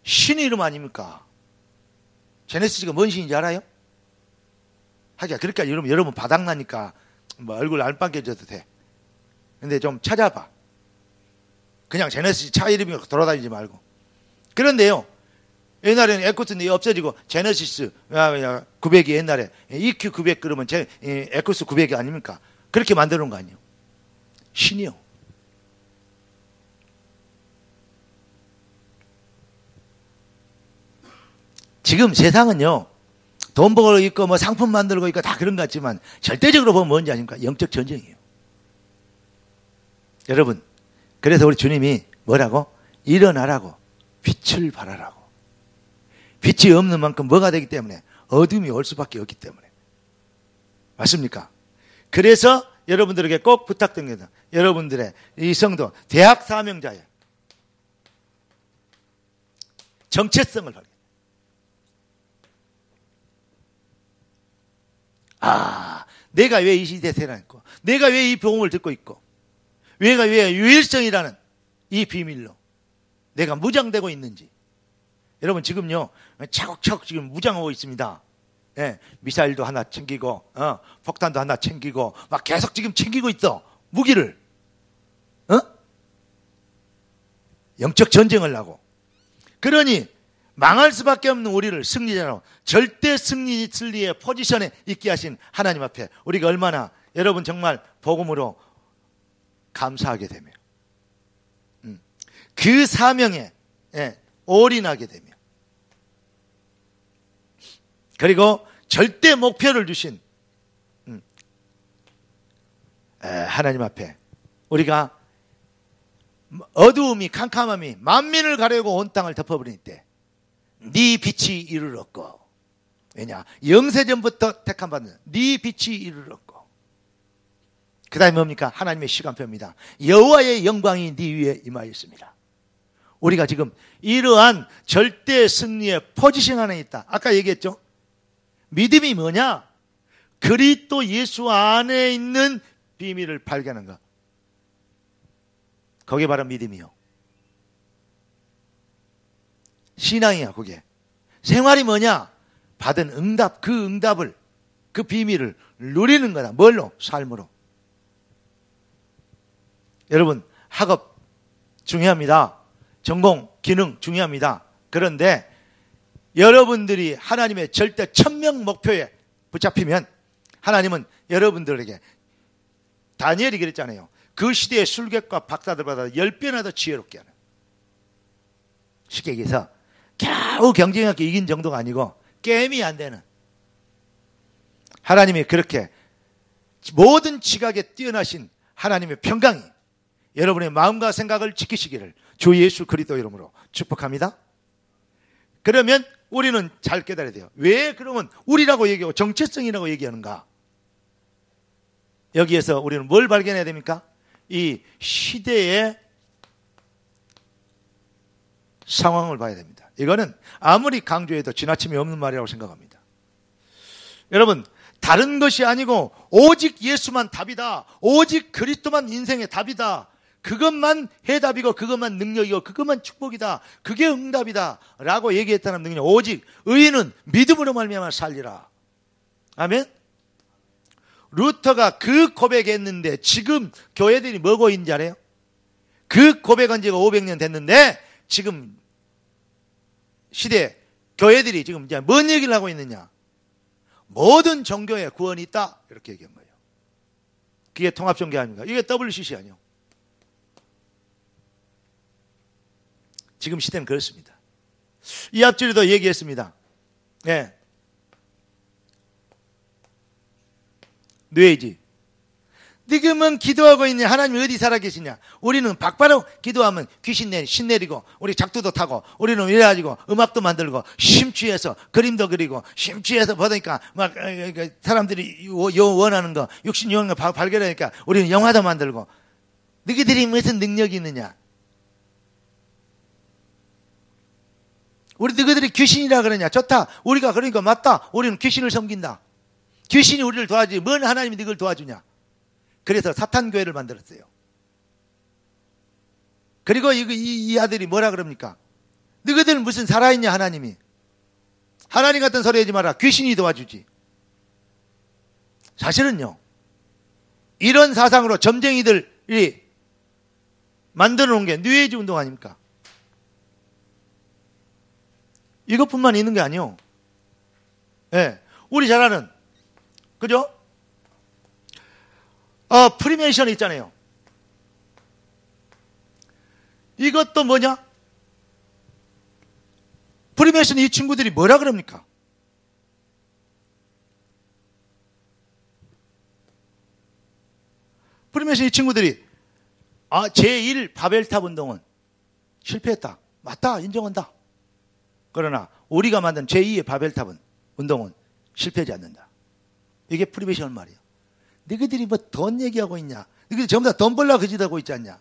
신 이름 아닙니까? 제너시스가 뭔 신인지 알아요? 하기야 그러니까 여러분 바닥나니까 뭐 얼굴 안 빨개져도 돼. 근데 좀 찾아봐. 그냥 제너시스 차 이름이 돌아다니지 말고. 그런데요, 옛날에는 에쿠스는 없어지고 제너시스 900이 옛날에 EQ 900 그러면 에쿠스 900이 아닙니까? 그렇게 만들어 놓은 거 아니에요. 신이요. 지금 세상은요, 돈 벌고 있고 뭐 상품 만들고 있고 다 그런 것 같지만 절대적으로 보면 뭔지 아십니까? 영적 전쟁이에요. 여러분, 그래서 우리 주님이 뭐라고? 일어나라고, 빛을 발하라고. 빛이 없는 만큼 뭐가 되기 때문에? 어둠이 올 수밖에 없기 때문에. 맞습니까? 그래서 여러분들에게 꼭 부탁드립니다. 여러분들의 이 성도 대학 사명자의 정체성을 발견. 내가 왜 이 시대에 태어났고, 내가 왜 이 복음을 듣고 있고, 내가 왜 유일성이라는 이 비밀로 내가 무장되고 있는지. 여러분 지금요 차곡차곡 지금 무장하고 있습니다. 예, 미사일도 하나 챙기고 폭탄도 하나 챙기고 막 계속 지금 챙기고 있어. 무기를. 영적 전쟁을 하고. 그러니 망할 수밖에 없는 우리를 승리자로 절대 승리의 포지션에 있게 하신 하나님 앞에 우리가 얼마나 여러분 정말 복음으로 감사하게 되며 그 사명에 올인하게 되며 그리고 절대 목표를 주신 하나님 앞에 우리가 어두움이 캄캄함이 만민을 가려고 온 땅을 덮어버린 때 네 빛이 이르렀고, 왜냐? 영세전부터 택함받는 네 빛이 이르렀고, 그 다음에 뭡니까? 하나님의 시간표입니다. 여호와의 영광이 네 위에 임하였습니다. 우리가 지금 이러한 절대 승리의 포지션 안에 있다. 아까 얘기했죠? 믿음이 뭐냐? 그리스도 예수 안에 있는 비밀을 발견하는 것. 그게 바로 믿음이요. 신앙이야, 그게. 생활이 뭐냐? 받은 응답, 그 응답을, 그 비밀을 누리는 거다. 뭘로? 삶으로. 여러분, 학업 중요합니다. 전공, 기능 중요합니다. 그런데 여러분들이 하나님의 절대 천명 목표에 붙잡히면 하나님은 여러분들에게, 다니엘이 그랬잖아요. 그 시대의 술객과 박사들보다 10배나 더 지혜롭게 하는. 쉽게 얘기해서 겨우 경쟁학교 이긴 정도가 아니고 게임이 안 되는. 하나님이 그렇게 모든 지각에 뛰어나신 하나님의 평강이 여러분의 마음과 생각을 지키시기를 주 예수 그리스도 이름으로 축복합니다. 그러면 우리는 잘 깨달아야 돼요. 왜 그러면 우리라고 얘기하고 정체성이라고 얘기하는가? 여기에서 우리는 뭘 발견해야 됩니까? 이 시대의 상황을 봐야 됩니다. 이거는 아무리 강조해도 지나침이 없는 말이라고 생각합니다. 여러분, 다른 것이 아니고 오직 예수만 답이다. 오직 그리스도만 인생의 답이다. 그것만 해답이고 그것만 능력이고 그것만 축복이다. 그게 응답이다 라고 얘기했다는 능력. 오직 의인은 믿음으로 말미암아 살리라. 아멘. 루터가 그 고백했는데 지금 교회들이 뭐고 있는지 알아요? 그 고백한 지가 500년 됐는데 지금 시대 교회들이 지금 이제 뭔 얘기를 하고 있느냐? 모든 종교에 구원이 있다 이렇게 얘기한 거예요. 그게 통합종교 아닙니까? 이게 WCC 아니요. 지금 시대는 그렇습니다. 이 앞줄에도 얘기했습니다. 네. 뇌지. 지금은 기도하고 있는 하나님이 어디 살아계시냐? 우리는 박바로 기도하면 귀신 신 내리고 우리 작두도 타고 우리는 이래가지고 음악도 만들고 심취해서 그림도 그리고 심취해서 보니까 막 사람들이 원하는 거 육신 유형을 발견하니까 우리는 영화도 만들고. 너희들이 무슨 능력이 있느냐? 우리 너희들이 귀신이라 그러냐? 좋다. 우리가 그러니까 맞다. 우리는 귀신을 섬긴다. 귀신이 우리를 도와주지 뭔 하나님이 너희를 도와주냐? 그래서 사탄교회를 만들었어요. 그리고 이 아들이 뭐라 그럽니까? 너희들은 무슨 살아있냐 하나님이. 하나님 같은 소리 하지 마라. 귀신이 도와주지. 사실은요. 이런 사상으로 점쟁이들이 만들어 놓은 게 뉴에이지 운동 아닙니까? 이것뿐만 있는 게 아니요. 예. 우리 잘 아는, 그죠? 프리메이션 있잖아요. 이것도 뭐냐? 프리메이션 이 친구들이 뭐라 그럽니까? 프리메이션 이 친구들이 제1 바벨탑 운동은 실패했다. 맞다. 인정한다. 그러나 우리가 만든 제2의 바벨탑은 운동은 실패하지 않는다. 이게 프리메이션 말이에요. 너희들이 뭐 돈 얘기하고 있냐? 너희들이 전부 다 돈 벌려고 거짓하고 있지 않냐?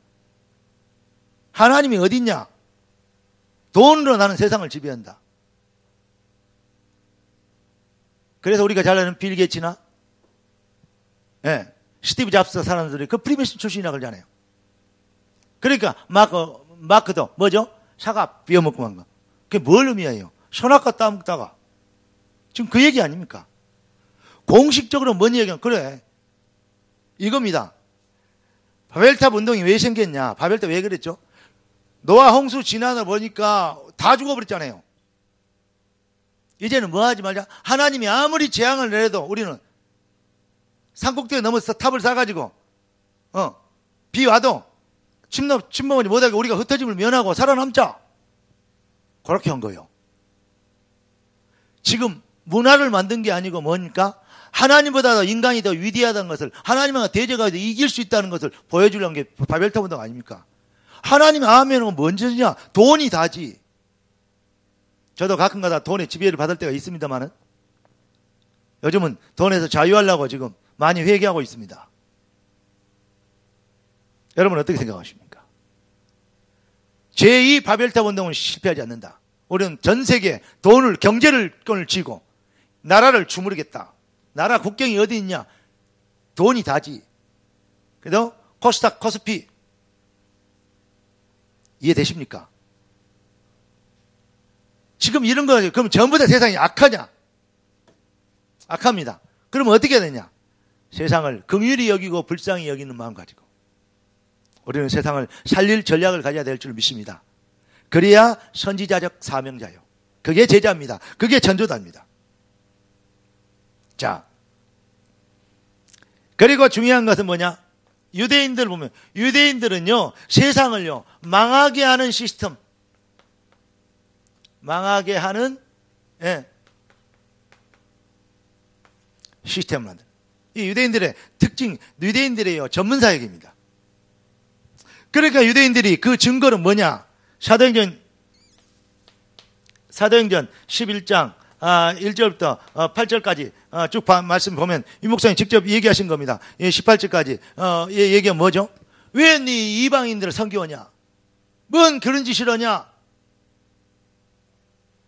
하나님이 어디 있냐? 돈으로 나는 세상을 지배한다. 그래서 우리가 잘 아는 빌 게이츠나 스티브 잡스 사람들이 그 프리메이션 출신이라고 그러잖아요. 그러니까 마크도 뭐죠? 사과 비워먹고 한 거. 그게 뭘 의미해요? 선악과 따먹다가 지금 그 얘기 아닙니까? 공식적으로 뭔 얘기냐? 그래. 이겁니다. 바벨탑 운동이 왜 생겼냐? 바벨탑 왜 그랬죠? 노아 홍수 지나다 보니까 다 죽어버렸잖아요. 이제는 뭐 하지 말자? 하나님이 아무리 재앙을 내려도 우리는 산꼭대기에 넘어서 탑을 쌓아가지고 비 와도 침범하지 못하게 우리가 흩어짐을 면하고 살아남자. 그렇게 한 거예요. 지금 문화를 만든 게 아니고 뭐니까? 하나님보다 인간이 더 위대하다는 것을, 하나님과 대적하여 이길 수 있다는 것을 보여주려는 게 바벨탑 운동 아닙니까? 하나님 아멘은 뭔지냐? 돈이 다지. 저도 가끔가다 돈에 지배를 받을 때가 있습니다만은 요즘은 돈에서 자유하려고 지금 많이 회개하고 있습니다. 여러분 어떻게 생각하십니까? 제2 바벨탑 운동은 실패하지 않는다. 우리는 전 세계에 돈을, 경제를 쥐고 나라를 주무르겠다. 나라 국경이 어디 있냐? 돈이 다지. 그래도 코스닥, 코스피 이해되십니까? 지금 이런 거 그럼 전부 다 세상이 악하냐? 악합니다. 그러면 어떻게 해야 되냐? 세상을 긍휼히 여기고 불쌍히 여기는 마음 가지고 우리는 세상을 살릴 전략을 가져야 될 줄 믿습니다. 그래야 선지자적 사명자요. 그게 제자입니다. 그게 전도자입니다. 자, 그리고 중요한 것은 뭐냐? 유대인들 보면 유대인들은요 세상을요 망하게 하는 시스템, 망하게 하는 시스템을 만든 이 유대인들의 특징, 유대인들의 전문 사역입니다. 그러니까 유대인들이 그 증거는 뭐냐? 사도행전 11장 1절부터 8절까지 쭉 말씀 보면 이 목사님 직접 얘기하신 겁니다. 18절까지 얘기가 뭐죠? 왜 네 이방인들을 섬기오냐? 뭔 그런 짓을 하냐?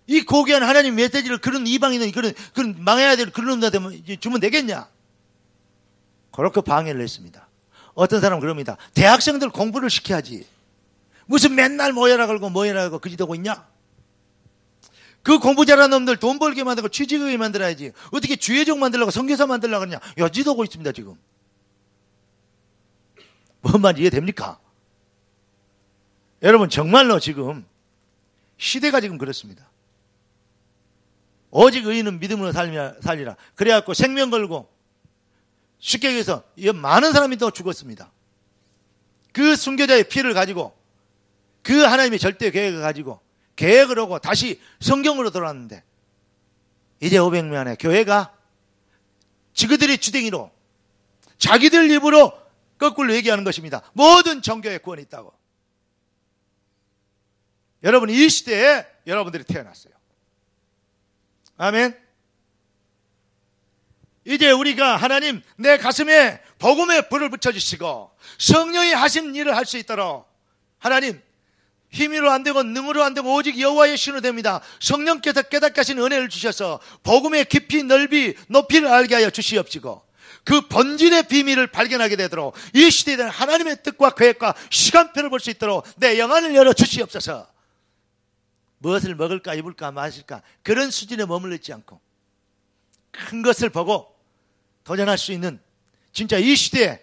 이 고귀한 하나님 메시지를 그런 이방인은 그런 망해야 될 그런 놈들한테 주면 되겠냐? 그렇게 방해를 했습니다. 어떤 사람은 그럽니다. 대학생들 공부를 시켜야지. 무슨 맨날 모여라 걸고 그지도고 있냐? 그 공부 잘하는 놈들 돈 벌게 만들고 취직하게 만들어야지. 어떻게 주회종 만들려고 선교사 만들려고 그러냐? 여지도고 있습니다 지금. 뭔 말인지 이해됩니까? 여러분 정말로 지금 시대가 지금 그렇습니다. 오직 의인은 믿음으로 살리라. 그래갖고 생명 걸고 쉽게 얘기해서 많은 사람이 또 죽었습니다. 그 순교자의 피를 가지고 그 하나님의 절대 계획을 가지고 계획을 하고 다시 성경으로 돌아왔는데 이제 500명의 교회가 지그들이 주댕이로 자기들 입으로 거꾸로 얘기하는 것입니다. 모든 종교에 구원이 있다고. 여러분 이 시대에 여러분들이 태어났어요. 아멘. 이제 우리가 하나님 내 가슴에 복음의 불을 붙여주시고 성령이 하신 일을 할 수 있도록 하나님 힘으로 안 되고 능으로 안 되고 오직 여호와의 신으로 됩니다. 성령께서 깨닫게 하신 은혜를 주셔서 복음의 깊이 넓이 높이를 알게 하여 주시옵시고 그 본질의 비밀을 발견하게 되도록 이 시대에 대한 하나님의 뜻과 계획과 시간표를 볼 수 있도록 내 영안을 열어 주시옵소서. 무엇을 먹을까 입을까 마실까 그런 수준에 머물러 있지 않고 큰 것을 보고 도전할 수 있는 진짜 이 시대에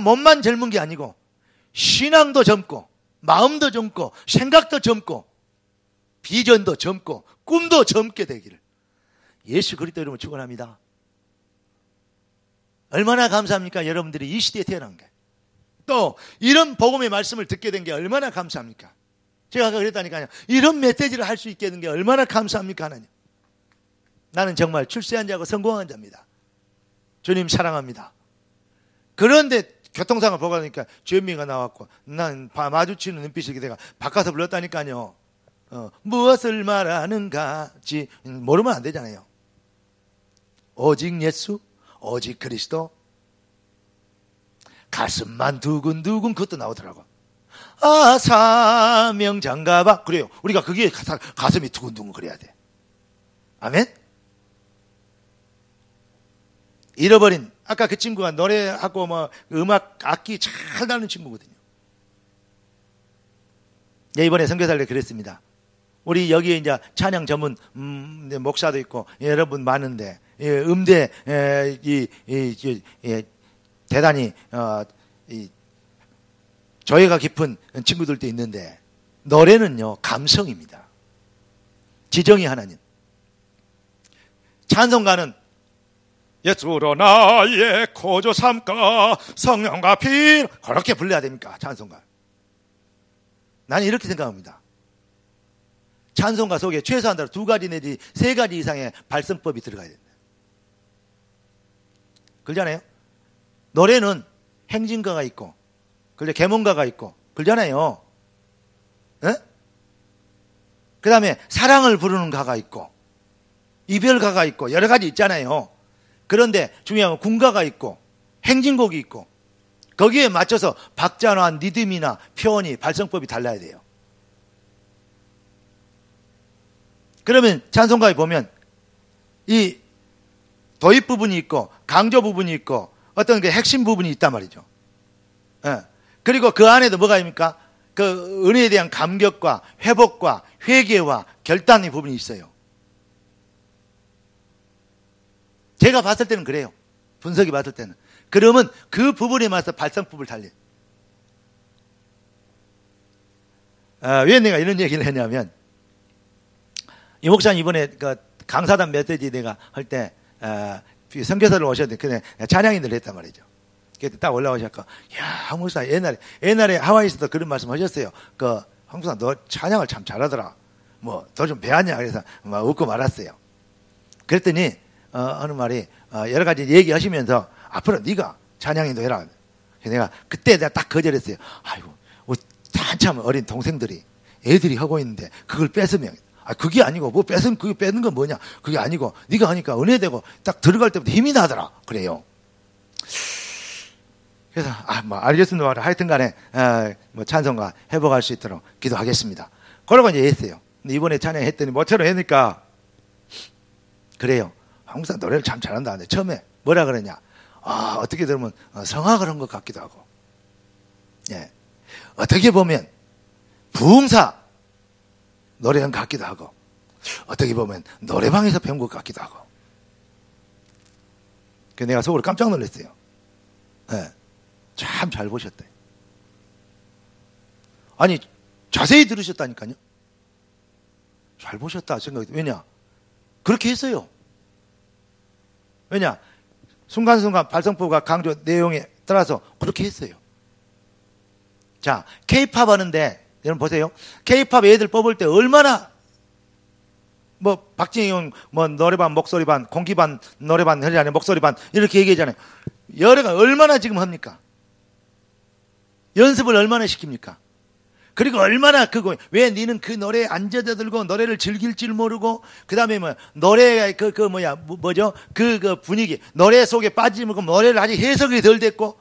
몸만 젊은 게 아니고 신앙도 젊고 마음도 젊고 생각도 젊고 비전도 젊고 꿈도 젊게 되기를 예수 그리스도 이름으로 축원합니다. 얼마나 감사합니까? 여러분들이 이 시대에 태어난 게. 또 이런 복음의 말씀을 듣게 된 게 얼마나 감사합니까? 제가 아까 그랬다니까요. 이런 메시지를 할 수 있게 된 게 얼마나 감사합니까? 하나님. 나는 정말 출세한 자고 성공한 자입니다. 주님 사랑합니다. 그런데 교통상을 보고 하니까 주현미가 나왔고 난 마주치는 눈빛이 이렇게 내가 바꿔서 불렀다니까요. 무엇을 말하는가지 모르면 안 되잖아요. 오직 예수, 오직 그리스도. 가슴만 두근두근 그것도 나오더라고. 아 사명 장가봐. 그래요. 우리가 그게 가슴이 두근두근 그래야 돼. 아멘. 잃어버린 아까 그 친구가 노래하고 뭐 음악 악기 잘 나는 친구거든요. 이번에 선교사를 그랬습니다. 우리 여기에 이제 찬양 전문 목사도 있고 여러분 많은데 음대 대단히 조예가 깊은 친구들도 있는데 노래는요 감성입니다. 지정이 하나님. 찬송가는 예수로 나의 거저 삼가 성령과 피 그렇게 불러야 됩니까? 찬송가. 나는 이렇게 생각합니다. 찬송가 속에 최소한 2가지 내지 3가지 이상의 발성법이 들어가야 된다. 그러잖아요. 노래는 행진가가 있고 그래 계몽가가 있고 그러잖아요. 그 다음에 사랑을 부르는 가가 있고 이별가가 있고 여러 가지 있잖아요. 그런데 중요한 건 군가가 있고 행진곡이 있고 거기에 맞춰서 박자나 리듬이나 표현이 발성법이 달라야 돼요. 그러면 찬송가에 보면 이 도입 부분이 있고 강조 부분이 있고 어떤 그 핵심 부분이 있단 말이죠. 예. 그리고 그 안에도 뭐가 있습니까? 그 은혜에 대한 감격과 회복과 회개와 결단의 부분이 있어요. 제가 봤을 때는 그래요. 분석이 봤을 때는. 그러면 그 부분에 맞서 발상법을 달려요. 왜 내가 이런 얘기를 했냐면, 이 목사님 이번에 그 강사단 메시지 내가 할 때, 선교사를 오셨는데, 그냥 찬양인들 했단 말이죠. 그때 딱 올라오셨고, 야, 황 목사 옛날에 하와이에서도 그런 말씀 하셨어요. 황 목사 너 찬양을 참 잘하더라. 너 좀 배웠냐? 그래서 막 웃고 말았어요. 그랬더니, 어느 말이, 여러 가지 얘기하시면서, 앞으로 네가 찬양인도 해라. 그래서 내가 그때 내가 딱 거절했어요. 아이고, 한참 어린 동생들이, 애들이 하고 있는데, 그걸 뺏으면, 그게 아니고, 뭐 뺏으면 그게 뺏는 건 뭐냐? 그게 아니고, 네가 하니까 은혜되고, 딱 들어갈 때부터 힘이 나더라. 그래요. 그래서, 알겠습니다. 하여튼 간에, 찬송가 회복할 수 있도록 기도하겠습니다. 그러고 이제 했어요. 근데 이번에 찬양했더니 모처럼 하니까, 그래요. 항상 노래를 참 잘한다. 근데 처음에 뭐라 그러냐? 어떻게 들으면 성악을 한 것 같기도 하고, 예. 어떻게 보면 부흥사 노래한 것 같기도 하고, 어떻게 보면 노래방에서 배운 것 같기도 하고. 그래서 내가 속으로 깜짝 놀랐어요. 예. 참 잘 보셨대. 아니, 자세히 들으셨다니까요. 잘 보셨다 생각이. 왜냐? 그렇게 했어요. 왜냐? 순간순간 발성법과 강조 내용에 따라서 그렇게 했어요. 자, K-팝 하는데, 여러분 보세요. K-팝 애들 뽑을 때 얼마나, 박진영, 노래반, 목소리반, 공기반, 노래반, 하려면 목소리반, 이렇게 얘기하잖아요. 여러가 얼마나 지금 합니까? 연습을 얼마나 시킵니까? 그리고 얼마나 왜 니는 그 노래에 앉아들고 노래를 즐길 줄 모르고, 그 다음에 노래, 그 분위기, 노래 속에 빠지면 노래를 아직 해석이 덜 됐고,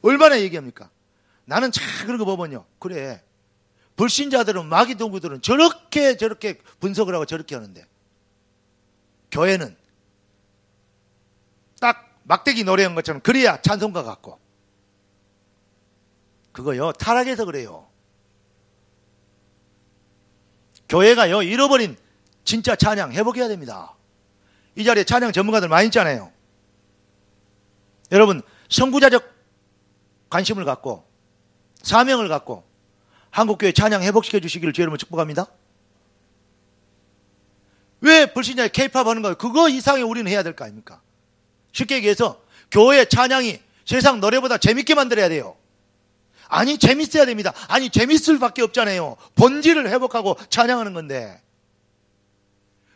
얼마나 얘기합니까? 나는 참 그런 거 보면요. 그래. 불신자들은, 마귀 동구들은 저렇게 분석을 하고 저렇게 하는데, 교회는 딱 막대기 노래한 것처럼 그래야 찬송가 같고, 그거요, 타락해서 그래요. 교회가요, 잃어버린 진짜 찬양 회복해야 됩니다. 이 자리에 찬양 전문가들 많이 있잖아요. 여러분, 선구자적 관심을 갖고 사명을 갖고 한국교회 찬양 회복시켜 주시기를 주의 이름으로 축복합니다. 왜 불신자의 K-팝 하는 거예요? 그거 이상에 우리는 해야 될 거 아닙니까? 쉽게 얘기해서 교회 찬양이 세상 노래보다 재밌게 만들어야 돼요. 아니, 재밌어야 됩니다. 아니, 재밌을 밖에 없잖아요. 본질을 회복하고 찬양하는 건데.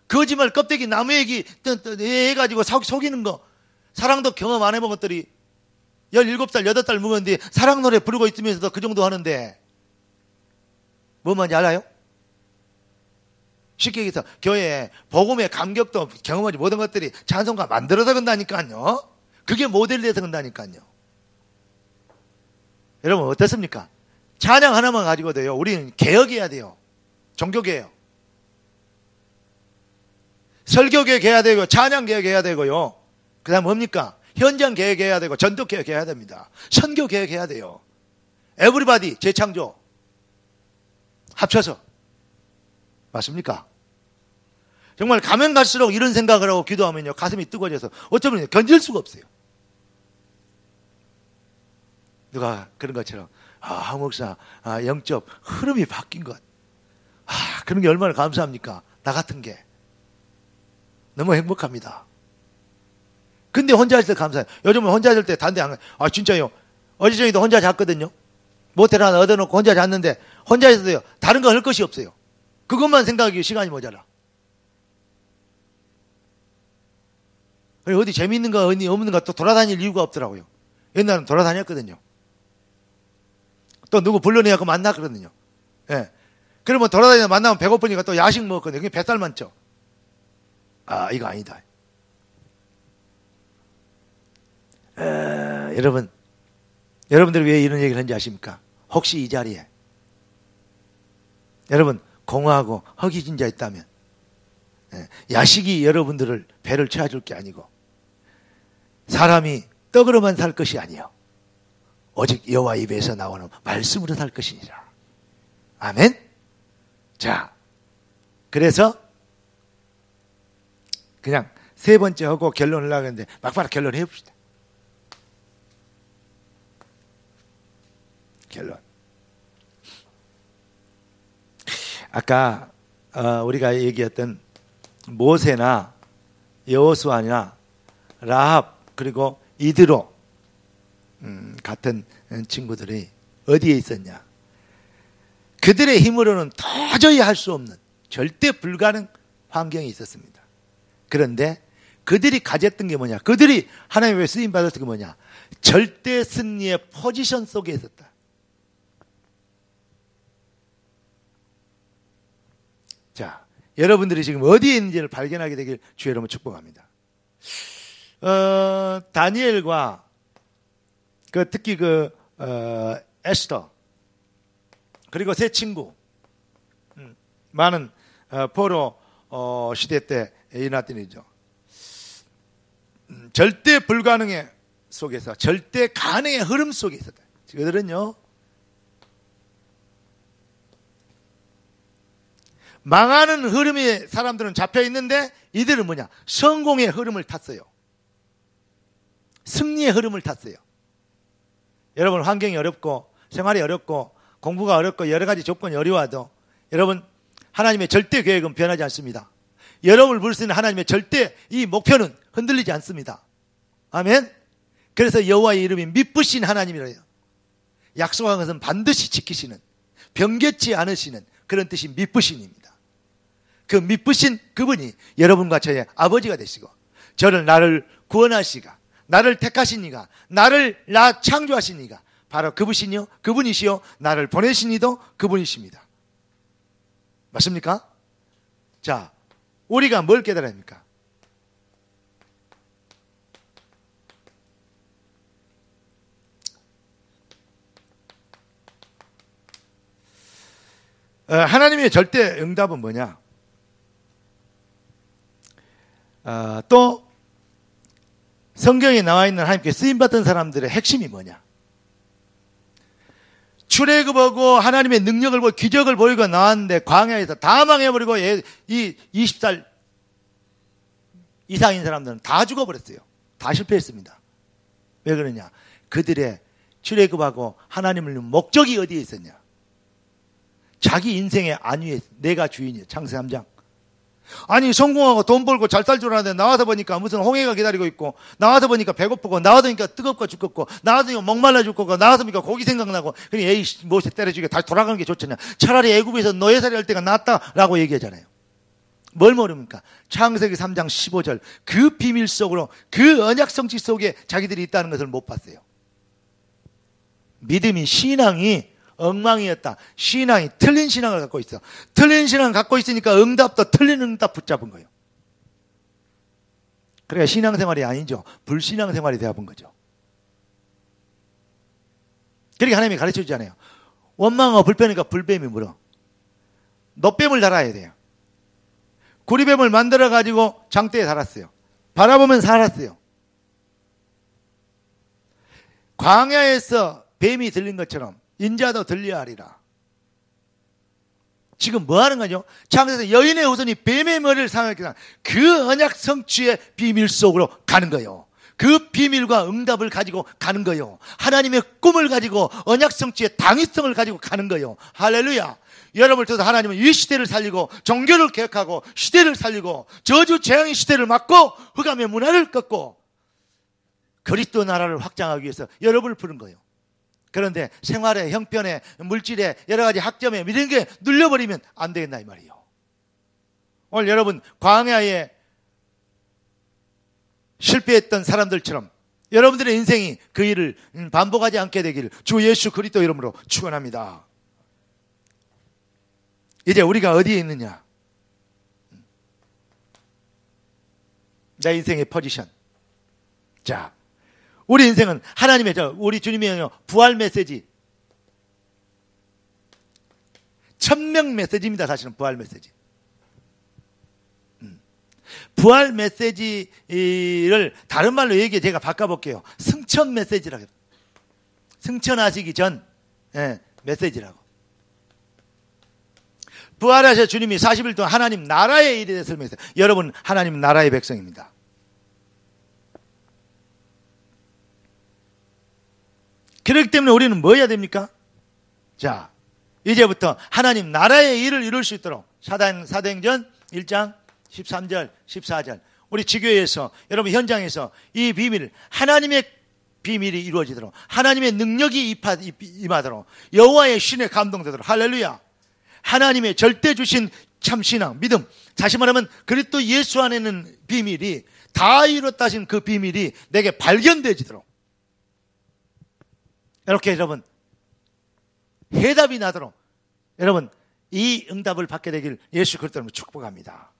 거짓말 껍데기 나무 얘기 해가지고 속이는 거. 사랑도 경험 안 해본 것들이 17살, 8살 먹었는데 사랑 노래 부르고 있으면서도 그 정도 하는데. 뭐 말인지 알아요? 쉽게 얘기해서 교회에 복음의 감격도 경험하지 못한 것들이 찬송가 만들어서 그런다니까요. 그게 모델돼서 그런다니까요. 여러분 어떻습니까? 찬양 하나만 가지고도요, 우리는 개혁해야 돼요. 종교개혁. 설교개혁 해야 되고, 찬양개혁 해야 되고요. 그 다음 뭡니까? 현장 개혁해야 되고, 전도 개혁해야 됩니다. 선교 개혁해야 돼요. 에브리바디 재창조 합쳐서. 맞습니까? 정말 가면 갈수록 이런 생각을 하고 기도하면요, 가슴이 뜨거워져서 어쩌면 견딜 수가 없어요. 누가 그런 것처럼, 황 목사, 영적 흐름이 바뀐 것. 그런 게 얼마나 감사합니까? 나 같은 게. 너무 행복합니다. 근데 혼자 있을 때 감사해요. 요즘은 혼자 있을 때 단대 안 가요. 진짜요. 어제 저녁에도 혼자 잤거든요. 모텔 하나 얻어놓고 혼자 잤는데, 혼자 있어도요, 다른 거 할 것이 없어요. 그것만 생각하기 시간이 모자라. 어디 재밌는 거, 어디 없는 거 또 돌아다닐 이유가 없더라고요. 옛날엔 돌아다녔거든요. 또 누구 불러내갖고 만났거든요. 예. 그러면 돌아다니다 만나면 배고프니까 또 야식 먹었거든요. 그게 뱃살만 쪄. 이거 아니다. 여러분들이 왜 이런 얘기를 하는지 아십니까? 혹시 이 자리에 여러분 공허하고 허기진 자 있다면, 야식이 여러분들을 배를 채워줄 게 아니고 사람이 떡으로만 살 것이 아니요 오직 여호와 입에서 나오는 말씀으로 살 것이니라. 아멘. 자, 그래서 그냥 세 번째 하고 결론을 하려는데 막바로 결론을 해봅시다. 결론. 아까 우리가 얘기했던 모세나 여호수아나 라합 그리고 이드로 같은 친구들이 어디에 있었냐? 그들의 힘으로는 도저히 할 수 없는 절대 불가능 환경이 있었습니다. 그런데 그들이 가졌던 게 뭐냐? 그들이 하나님의 쓰임 받았던 게 뭐냐? 절대 승리의 포지션 속에 있었다. 자, 여러분들이 지금 어디에 있는지를 발견하게 되길 주의 이름으로 축복합니다. 다니엘과 특히 에스더 그리고 세 친구 많은 포로 시대 때 일어났던 일이죠. 절대 불가능의 속에서 절대 가능의 흐름 속에 있었다. 그들은요 망하는 흐름에 사람들은 잡혀 있는데 이들은 뭐냐? 성공의 흐름을 탔어요. 승리의 흐름을 탔어요. 여러분 환경이 어렵고 생활이 어렵고 공부가 어렵고 여러 가지 조건이 어려워도 여러분 하나님의 절대 계획은 변하지 않습니다. 여러분을 부르시는 하나님의 절대 이 목표는 흔들리지 않습니다. 아멘. 그래서 여호와의 이름이 미쁘신 하나님이래요. 약속한 것은 반드시 지키시는 변개치 않으시는 그런 뜻이 미쁘신입니다. 그 미쁘신 그분이 여러분과 저의 아버지가 되시고 저를 나를 구원하시가 나를 택하신 이가 나를 창조하신 이가 바로 그분이시요 나를 보내신 이도 그분이십니다. 맞습니까? 자, 우리가 뭘 깨달아야 합니까? 하나님의 절대 응답은 뭐냐? 또 성경에 나와 있는 하나님께 쓰임받던 사람들의 핵심이 뭐냐? 출애굽하고 하나님의 능력을 보고 기적을 보이고 나왔는데 광야에서 다 망해버리고 이 20살 이상인 사람들은 다 죽어버렸어요. 다 실패했습니다. 왜 그러냐? 그들의 출애굽하고 하나님을 위한 목적이 어디에 있었냐? 자기 인생의 안위에 내가 주인이에요. 창세기 3장. 아니 성공하고 돈 벌고 잘 살 줄 알았는데 나와서 보니까 무슨 홍해가 기다리고 있고 나와서 보니까 배고프고 나와서 보니까 뜨겁고 죽겠고 나와서 보니까 목말라 죽겠고 나와서 보니까 고기 생각나고 그러니 에이 모세 때려주게 다시 돌아가는 게 좋잖냐. 차라리 애굽에서 노예살이 할 때가 낫다라고 얘기하잖아요. 뭘 모릅니까? 창세기 3장 15절 그 비밀 속으로 그 언약 성취 속에 자기들이 있다는 것을 못 봤어요. 믿음이 신앙이 엉망이었다. 신앙이 틀린 신앙을 갖고 있어. 틀린 신앙을 갖고 있으니까 응답도 틀린 응답 붙잡은 거예요. 그러니까 신앙생활이 아니죠. 불신앙생활이 되어본 거죠. 그러니까 하나님이 가르쳐 주잖아요. 원망하고 불평이니까 불뱀이 물어. 놋뱀을 달아야 돼요. 구리뱀을 만들어가지고 장대에 달았어요. 바라보면 살았어요. 광야에서 뱀이 들린 것처럼 인자도 들려야 하리라. 지금 뭐 하는 거죠? 창세기에서 여인의 후손이 뱀의 머리를 사용했기에 그 언약 성취의 비밀 속으로 가는 거예요. 그 비밀과 응답을 가지고 가는 거예요. 하나님의 꿈을 가지고 언약 성취의 당위성을 가지고 가는 거예요. 할렐루야. 여러분을 통해서 하나님은 이 시대를 살리고 종교를 개혁하고 시대를 살리고 저주 재앙의 시대를 막고 흑암의 문화를 꺾고 그리스도 나라를 확장하기 위해서 여러분을 부른 거예요. 그런데 생활에, 형편에, 물질에, 여러 가지 학점에 이런 게 눌려버리면 안 되겠나 이 말이에요. 오늘 여러분 광야에 실패했던 사람들처럼 여러분들의 인생이 그 일을 반복하지 않게 되기를 주 예수 그리스도 이름으로 축원합니다. 이제 우리가 어디에 있느냐? 내 인생의 포지션. 자, 우리 인생은 하나님의 우리 주님의 부활 메시지 1000명 메시지입니다. 사실은 부활 메시지. 부활 메시지를 다른 말로 얘기해 제가 바꿔볼게요. 승천 메시지라고 해요. 승천하시기 전 메시지라고. 부활하셔 주님이 40일 동안 하나님 나라의 일에 대해서 설명했어요. 여러분 하나님 나라의 백성입니다. 그렇기 때문에 우리는 뭐 해야 됩니까? 자, 이제부터 하나님 나라의 일을 이룰 수 있도록 사도행전 1장 13절 14절 우리 지교회에서 여러분 현장에서 이 비밀 하나님의 비밀이 이루어지도록 하나님의 능력이 임하도록 여호와의 신에 감동되도록 할렐루야. 하나님의 절대 주신 참신앙 믿음 다시 말하면 그리스도 예수 안에 있는 비밀이 다 이뤘다 하신 그 비밀이 내게 발견되지도록 이렇게 여러분 해답이 나도록 여러분 이 응답을 받게 되길 예수 그리스도로 축복합니다.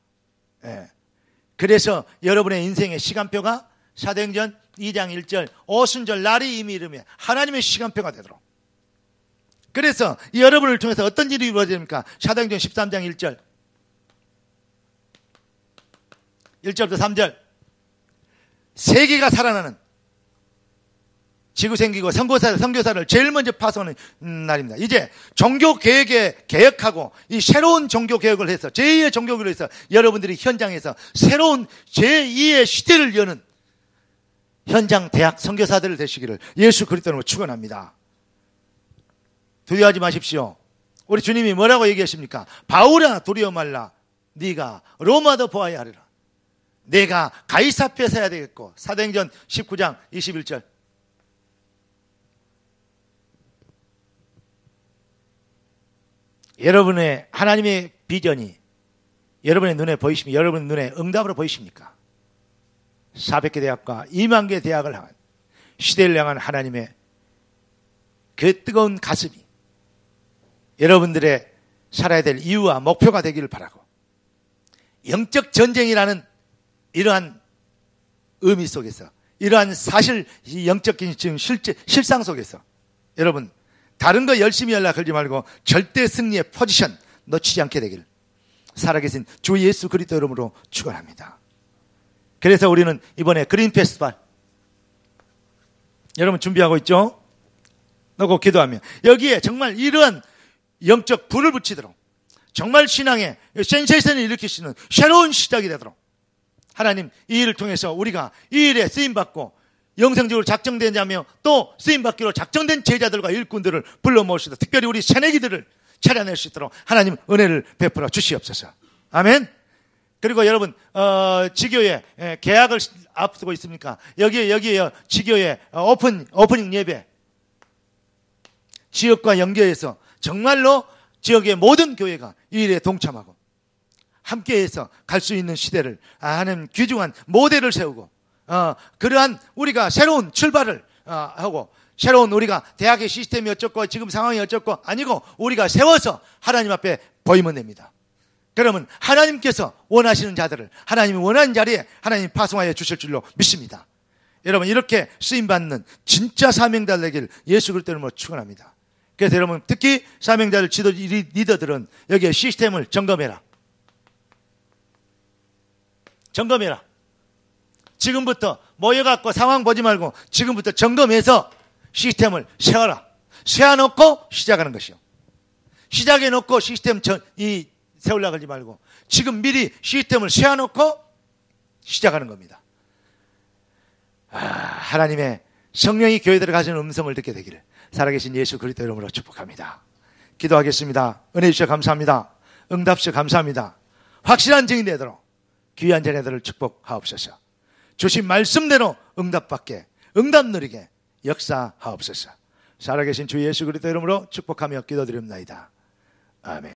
그래서 여러분의 인생의 시간표가 사도행전 2장 1절 오순절 날이 이미 이르면 하나님의 시간표가 되도록 그래서 여러분을 통해서 어떤 일이 이루어집니까? 사도행전 13장 1절 1절부터 3절 세계가 살아나는 지구 생기고 선교사를 제일 먼저 파송하는 날입니다. 이제 종교 개혁에 개혁하고 이 새로운 종교 개혁을 해서 제2의 종교 개혁을 해서 여러분들이 현장에서 새로운 제2의 시대를 여는 현장 대학 선교사들 되시기를 예수 그리스도로 축원합니다. 두려워하지 마십시오. 우리 주님이 뭐라고 얘기하십니까? 바울아 두려워 말라. 네가 로마도 보아야 하리라. 내가 가이사 앞에 서야 되겠고 사도행전 19장 21절 여러분의 하나님의 비전이 여러분의 눈에 보이십니까? 여러분의 눈에 응답으로 보이십니까? 400개 대학과 2만 개 대학을 향한 시대를 향한 하나님의 그 뜨거운 가슴이 여러분들의 살아야 될 이유와 목표가 되기를 바라고 영적 전쟁이라는 이러한 의미 속에서 이러한 사실 영적인 지금 실상 속에서 여러분 다른 거 열심히 연락하지 말고 절대 승리의 포지션 놓치지 않게 되길 살아계신 주 예수 그리스도 이름으로 축원합니다. 그래서 우리는 이번에 그린 페스티벌 여러분 준비하고 있죠? 놓고 기도하며 여기에 정말 이러한 영적 불을 붙이도록 정말 신앙의 센세이션을 일으킬 수 있는 새로운 시작이 되도록 하나님 이 일을 통해서 우리가 이 일에 쓰임받고 영성적으로 작정되냐며 또 쓰임받기로 작정된 제자들과 일꾼들을 불러 모으시다. 특별히 우리 새내기들을 차려낼 수 있도록 하나님 은혜를 베풀어 주시옵소서. 아멘. 그리고 여러분 지교회 계약을 앞두고 있습니까? 여기에 지교회 오프닝 예배 지역과 연계해서 정말로 지역의 모든 교회가 이 일에 동참하고 함께해서 갈 수 있는 시대를 하는 귀중한 모델을 세우고 그러한 우리가 새로운 출발을 하고 새로운 우리가 대학의 시스템이 어쩌고 지금 상황이 어쩌고 아니고 우리가 세워서 하나님 앞에 보이면 됩니다. 그러면 하나님께서 원하시는 자들을 하나님이 원하는 자리에 하나님 파송하여 주실 줄로 믿습니다. 여러분 이렇게 쓰임받는 진짜 사명자들 되길 예수 그리스도 이름으로 축원합니다. 그래서 여러분 특히 사명자들 지도 리더들은 여기에 시스템을 점검해라. 지금부터 모여갖고 상황 보지 말고 지금부터 점검해서 시스템을 세워라. 세워놓고 시작하는 것이요. 시작해놓고 시스템 세우려고 하지 말고 지금 미리 시스템을 세워놓고 시작하는 겁니다. 하나님의 성령이 교회들에 가시는 음성을 듣게 되기를 살아계신 예수 그리스도 이름으로 축복합니다. 기도하겠습니다. 은혜 주셔서 감사합니다. 응답 주셔서 감사합니다. 확실한 증인 되도록 귀한 자녀들을 축복하옵소서. 주신 말씀대로 응답받게 응답 누리게 역사하옵소서. 살아계신 주 예수 그리스도 이름으로 축복하며 기도드립니다. 아멘.